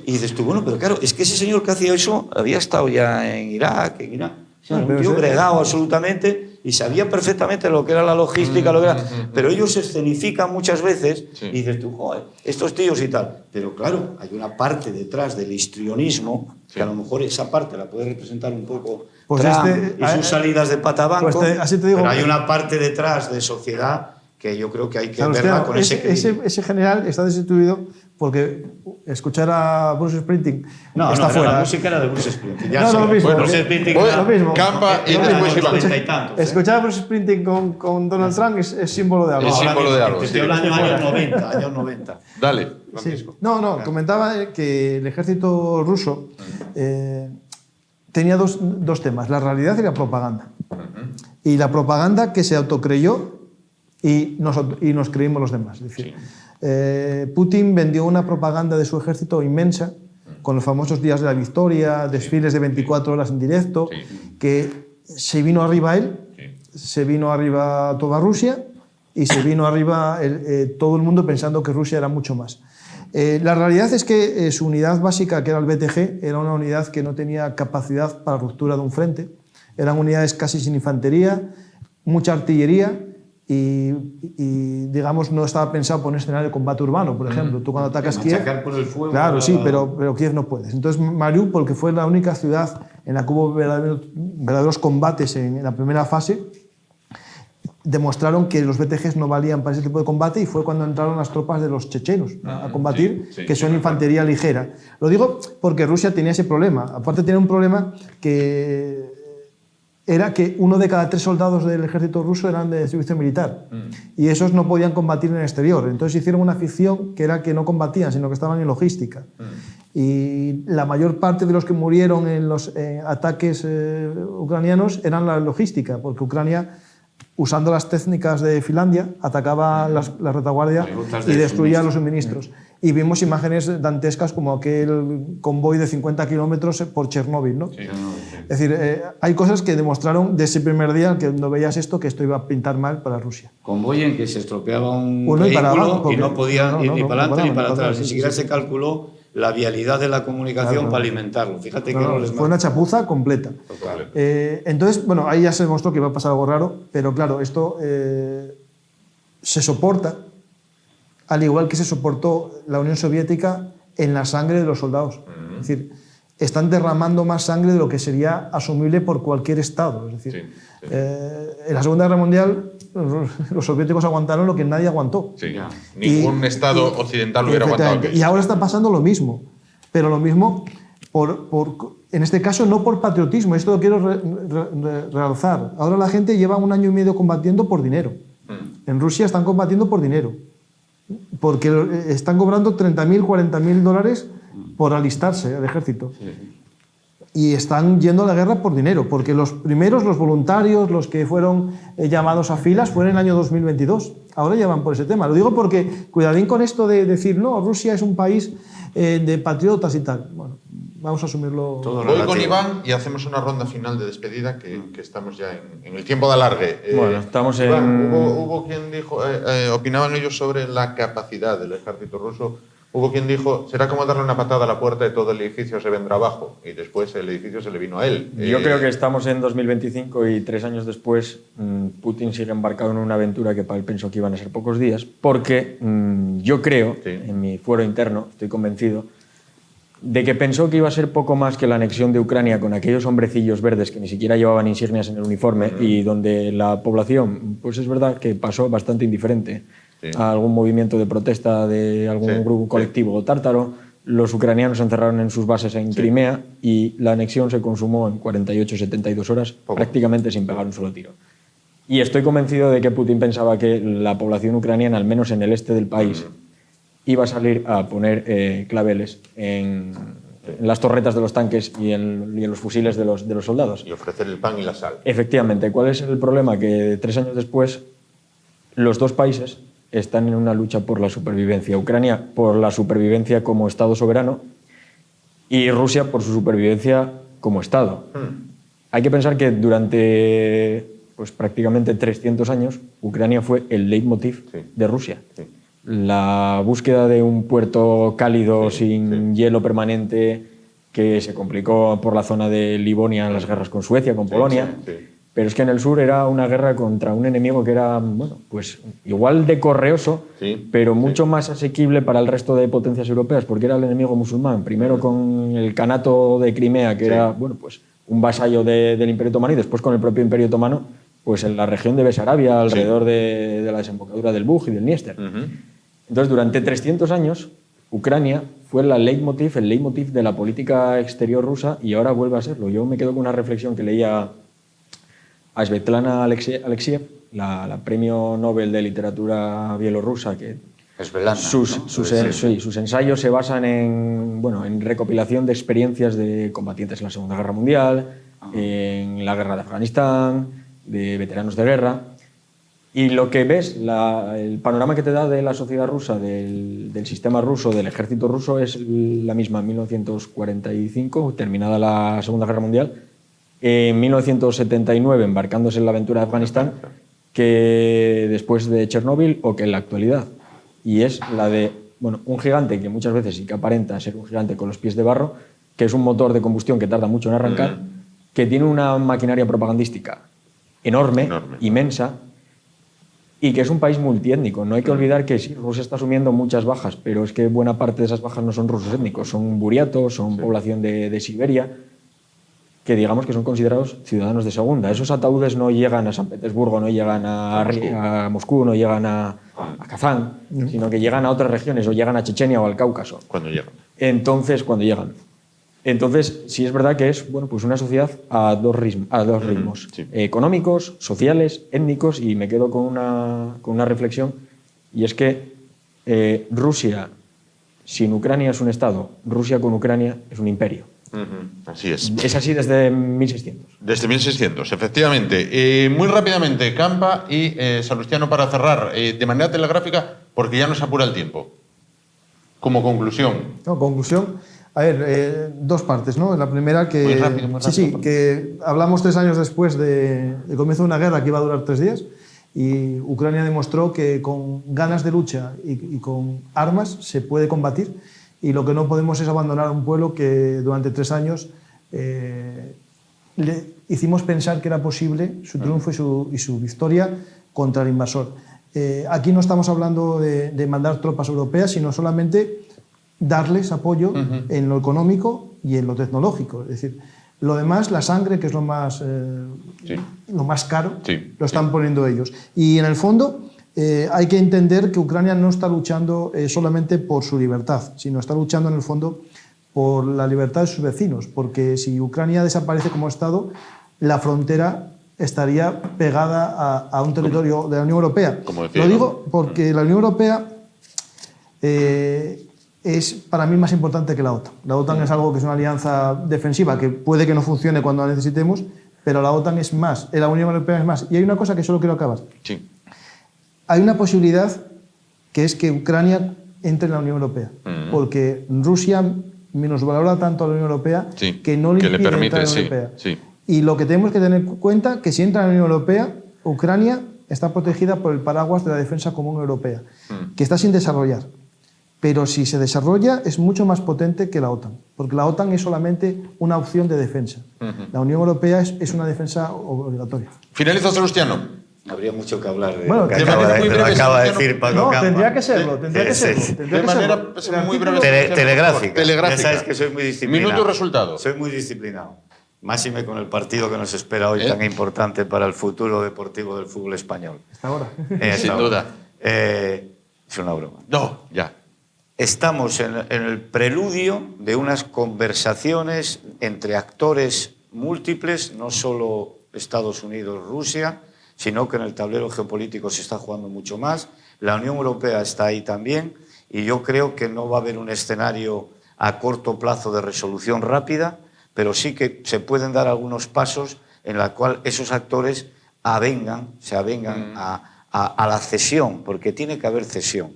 y dices tú, bueno, pero claro, es que ese señor que hacía eso había estado ya en Irak, en Irán. O sea, un tío bregado absolutamente y sabía perfectamente lo que era la logística, lo que era, pero ellos se escenifican muchas veces y dices tú, joder, estos tíos y tal. Pero claro, hay una parte detrás del histrionismo, que a lo mejor esa parte la puede representar un poco Pues Trump y sus salidas de patabanco, pues así te digo, pero hay una parte detrás de sociedad que yo creo que hay que claro, verla con ese general está destituido porque escuchar a Bruce Springsteen está fuera. La música era de Bruce Springsteen. No, lo mismo. Bruce Springsteen Lo mismo. Campa y después Iván. Escuchar a Bruce Springsteen con Donald Trump es símbolo de algo. Es símbolo de algo. Te estoy hablando años 90. Dale. Sí. No, comentaba que el ejército ruso tenía dos temas, la realidad y la propaganda. Y la propaganda que se autocreyó y nos creímos los demás. Es decir, Putin vendió una propaganda de su ejército inmensa, con los famosos días de la victoria, desfiles de 24 horas en directo, que se vino arriba él, se vino arriba toda Rusia y se vino arriba todo el mundo pensando que Rusia era mucho más. La realidad es que su unidad básica, que era el BTG, era una unidad que no tenía capacidad para ruptura de un frente. Eran unidades casi sin infantería, mucha artillería y digamos, no estaba pensado por un escenario de combate urbano, por ejemplo. Tú cuando atacas Kiev... Por el fuego, claro, sí, pero Kiev no puedes. Entonces Mariupol, que fue la única ciudad en la que hubo verdaderos combates en la primera fase, demostraron que los BTGs no valían para ese tipo de combate y fue cuando entraron las tropas de los chechenos a combatir, que son infantería ligera. Lo digo porque Rusia tenía ese problema. Aparte tenía un problema que era que 1 de cada 3 soldados del ejército ruso eran de servicio militar y esos no podían combatir en el exterior. Entonces hicieron una ficción que era que no combatían, sino que estaban en logística. Y la mayor parte de los que murieron en los ataques ucranianos eran la logística, porque Ucrania, usando las técnicas de Finlandia, atacaba la retaguardia y destruía los suministros. Y vimos imágenes dantescas como aquel convoy de 50 kilómetros por Chernóbil, ¿no? Sí. Es decir, hay cosas que demostraron de ese primer día que no veías esto, que esto iba a pintar mal para Rusia. Convoy en que se estropeaba un vehículo y no podía ir ni para adelante ni para atrás. Ni siquiera se calculó la vialidad de la comunicación para alimentarlo. Fíjate que fue una chapuza completa. Entonces, bueno, ahí ya se demostró que iba a pasar algo raro, pero claro, esto se soporta, al igual que se soportó la Unión Soviética en la sangre de los soldados. Es decir, están derramando más sangre de lo que sería asumible por cualquier Estado. Es decir, en la Segunda Guerra Mundial los soviéticos aguantaron lo que nadie aguantó. Ningún Estado occidental hubiera aguantado aquello. Y ahora está pasando lo mismo, pero lo mismo en este caso no por patriotismo, esto lo quiero realzar. Ahora la gente lleva 1 año y medio combatiendo por dinero. En Rusia están combatiendo por dinero, porque están cobrando $30.000, $40.000 por alistarse al ejército. Y están yendo a la guerra por dinero, porque los primeros, los voluntarios, los que fueron llamados a filas, fueron en el año 2022. Ahora ya van por ese tema. Lo digo porque, cuidadín con esto de decir, no, Rusia es un país de patriotas y tal. Bueno, vamos a asumirlo. Voy con Iván y hacemos una ronda final de despedida, que estamos ya en el tiempo de alargue. Bueno, estamos Iván, hubo quien dijo, opinaban ellos sobre la capacidad del ejército ruso. Hubo quien dijo, será como darle una patada a la puerta y todo el edificio se vendrá abajo. Y después el edificio se le vino a él. Yo creo que estamos en 2025 y 3 años después Putin sigue embarcado en una aventura que para él pensó que iban a ser pocos días, porque yo creo, en mi fuero interno, estoy convencido, de que pensó que iba a ser poco más que la anexión de Ucrania con aquellos hombrecillos verdes que ni siquiera llevaban insignias en el uniforme y donde la población, pues es verdad que pasó bastante indiferente a algún movimiento de protesta de algún grupo colectivo tártaro. Los ucranianos se encerraron en sus bases en Crimea y la anexión se consumó en 48-72 horas, prácticamente sin pegar un solo tiro. Y estoy convencido de que Putin pensaba que la población ucraniana, al menos en el este del país, iba a salir a poner claveles en las torretas de los tanques y en los fusiles de los soldados. Y ofrecer el pan y la sal. Efectivamente. ¿Cuál es el problema? Que 3 años después los dos países están en una lucha por la supervivencia. Ucrania por la supervivencia como Estado soberano y Rusia por su supervivencia como Estado. Hay que pensar que durante prácticamente 300 años Ucrania fue el leitmotiv de Rusia. la búsqueda de un puerto cálido sin hielo permanente que se complicó por la zona de Livonia en las guerras con Suecia, con Polonia. Pero es que en el sur era una guerra contra un enemigo que era, bueno, pues igual de correoso, pero mucho más asequible para el resto de potencias europeas, porque era el enemigo musulmán. Primero con el Kanato de Crimea, que era, bueno, pues un vasallo del Imperio Otomano, y después con el propio Imperio Otomano, pues en la región de Besarabia, alrededor de la desembocadura del Bug y del Dniester. Entonces, durante 300 años, Ucrania fue el leitmotiv de la política exterior rusa, y ahora vuelve a serlo. Yo me quedo con una reflexión que leía a Svetlana Alexiev, la premio Nobel de literatura bielorrusa, que sus ensayos se basan en recopilación de experiencias de combatientes en la Segunda Guerra Mundial, en la guerra de Afganistán, de veteranos de guerra. Y lo que ves, el panorama que te da de la sociedad rusa, del sistema ruso, del ejército ruso, es la misma en 1945, terminada la Segunda Guerra Mundial, en 1979 embarcándose en la aventura de Afganistán, que después de Chernóbil o que en la actualidad. Y es la de un gigante que muchas veces sí que aparenta ser un gigante con los pies de barro, que es un motor de combustión que tarda mucho en arrancar, que tiene una maquinaria propagandística enorme, inmensa, y que es un país multiétnico. No hay que olvidar que sí, Rusia está asumiendo muchas bajas, pero es que buena parte de esas bajas no son rusos étnicos, son buriatos, son población de Siberia, que digamos que son considerados ciudadanos de segunda. Esos ataúdes no llegan a San Petersburgo, no llegan a Moscú, no llegan a Kazán, sino que llegan a otras regiones, o llegan a Chechenia o al Cáucaso. Cuando llegan. Cuando llegan. Entonces, sí es verdad que es pues una sociedad a dos ritmos, económicos, sociales, étnicos, y me quedo con una reflexión, y es que Rusia sin Ucrania es un Estado, Rusia con Ucrania es un imperio. Así es. Es así desde 1600. Desde 1600, efectivamente. Muy rápidamente, Campa y Salustiano, para cerrar, de manera telegráfica, porque ya nos apura el tiempo. Como conclusión. Conclusión. A ver, dos partes, ¿no? La primera que... Muy rápido. Sí, que hablamos 3 años después del comienzo de una guerra que iba a durar 3 días, y Ucrania demostró que con ganas de lucha y con armas se puede combatir, y lo que no podemos es abandonar a un pueblo que durante 3 años le hicimos pensar que era posible su triunfo y su victoria contra el invasor. Aquí no estamos hablando de mandar tropas europeas, sino solamente darles apoyo en lo económico y en lo tecnológico. Es decir, lo demás, la sangre, que es lo más caro, lo están poniendo ellos. Y en el fondo hay que entender que Ucrania no está luchando solamente por su libertad, sino está luchando en el fondo por la libertad de sus vecinos, porque si Ucrania desaparece como Estado, la frontera estaría pegada a un territorio de la Unión Europea. Lo digo porque la Unión Europea es para mí más importante que la OTAN. La OTAN es algo que es una alianza defensiva que puede que no funcione cuando la necesitemos, pero la OTAN es más, la Unión Europea es más. Y hay una cosa que solo quiero acabar. Sí. Hay una posibilidad, que es que Ucrania entre en la Unión Europea, porque Rusia minusvalora tanto a la Unión Europea que no le impide entrar en la Unión Europea. Y lo que tenemos que tener en cuenta que si entra en la Unión Europea, Ucrania está protegida por el paraguas de la defensa común europea, que está sin desarrollar. Pero si se desarrolla, es mucho más potente que la OTAN, porque la OTAN es solamente una opción de defensa. La Unión Europea es una defensa obligatoria. Finaliza, Salustiano. Habría mucho que hablar de bueno, lo que acaba de decir Paco Campa. Tendría que serlo. De manera muy breve. Telegráfica. Ya sabes que soy muy disciplinado. Minuto y resultado. Soy muy disciplinado. Máxime con el partido que nos espera hoy, tan importante para el futuro deportivo del fútbol español. Hasta ahora. Sin duda. Es una broma. No, ya. Estamos en el preludio de unas conversaciones entre actores múltiples, no solo Estados Unidos, Rusia, sino que en el tablero geopolítico se está jugando mucho más. La Unión Europea está ahí también, y yo creo que no va a haber un escenario a corto plazo de resolución rápida, pero sí que se pueden dar algunos pasos en los cuales esos actores se avengan a la cesión, porque tiene que haber cesión,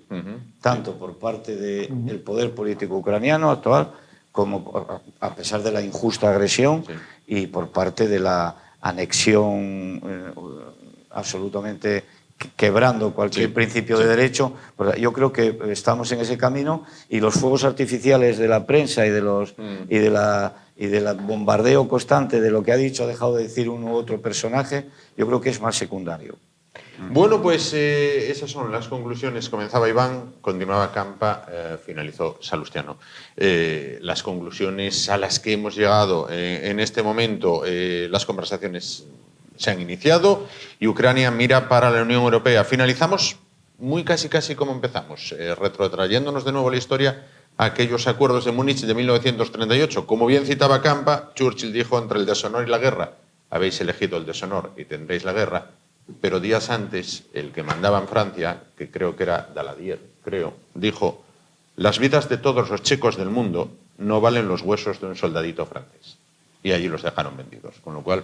tanto por parte del poder político ucraniano actual, como a pesar de la injusta agresión, y por parte de la anexión absolutamente quebrando cualquier principio de derecho. Pues yo creo que estamos en ese camino y los fuegos artificiales de la prensa y del bombardeo constante de lo que ha dicho, ha dejado de decir uno u otro personaje, yo creo que es más secundario. Bueno, pues esas son las conclusiones. Comenzaba Iván, continuaba Campa, finalizó Salustiano. Las conclusiones a las que hemos llegado en este momento, las conversaciones se han iniciado y Ucrania mira para la Unión Europea. Finalizamos muy casi como empezamos, retrotrayéndonos de nuevo a la historia a aquellos acuerdos de Múnich de 1938. Como bien citaba Campa, Churchill dijo: entre el deshonor y la guerra, habéis elegido el deshonor y tendréis la guerra. Pero días antes, el que mandaba en Francia, que creo que era Daladier, dijo: las vidas de todos los checos del mundo no valen los huesos de un soldadito francés. Y allí los dejaron vendidos. Con lo cual,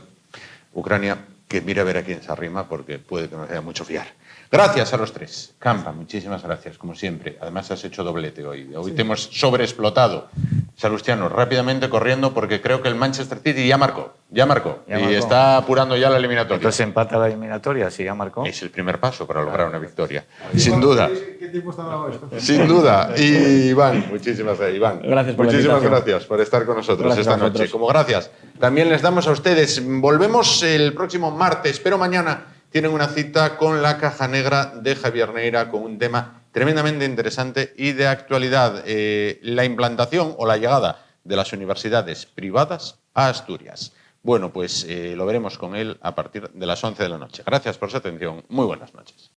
Ucrania, que mire a ver a quién se arrima, porque puede que no sea mucho fiar. Gracias a los tres. Campa, muchísimas gracias, como siempre. Además, has hecho doblete hoy. Hoy te hemos sobreexplotado. Salustiano, rápidamente corriendo, porque creo que el Manchester City ya marcó. Y está apurando ya la eliminatoria. Entonces empata la eliminatoria, si ya marcó. Es el primer paso para lograr una victoria. Sin duda. ¿Qué tiempo está grabado esto? Sin duda. Y Iván, muchísimas gracias por estar con nosotros esta noche. Como gracias, también les damos a ustedes. Volvemos el próximo martes, pero mañana tienen una cita con la Caja Negra de Javier Neira con un tema tremendamente interesante y de actualidad, la implantación o la llegada de las universidades privadas a Asturias. Bueno, pues lo veremos con él a partir de las 11 de la noche. Gracias por su atención. Muy buenas noches.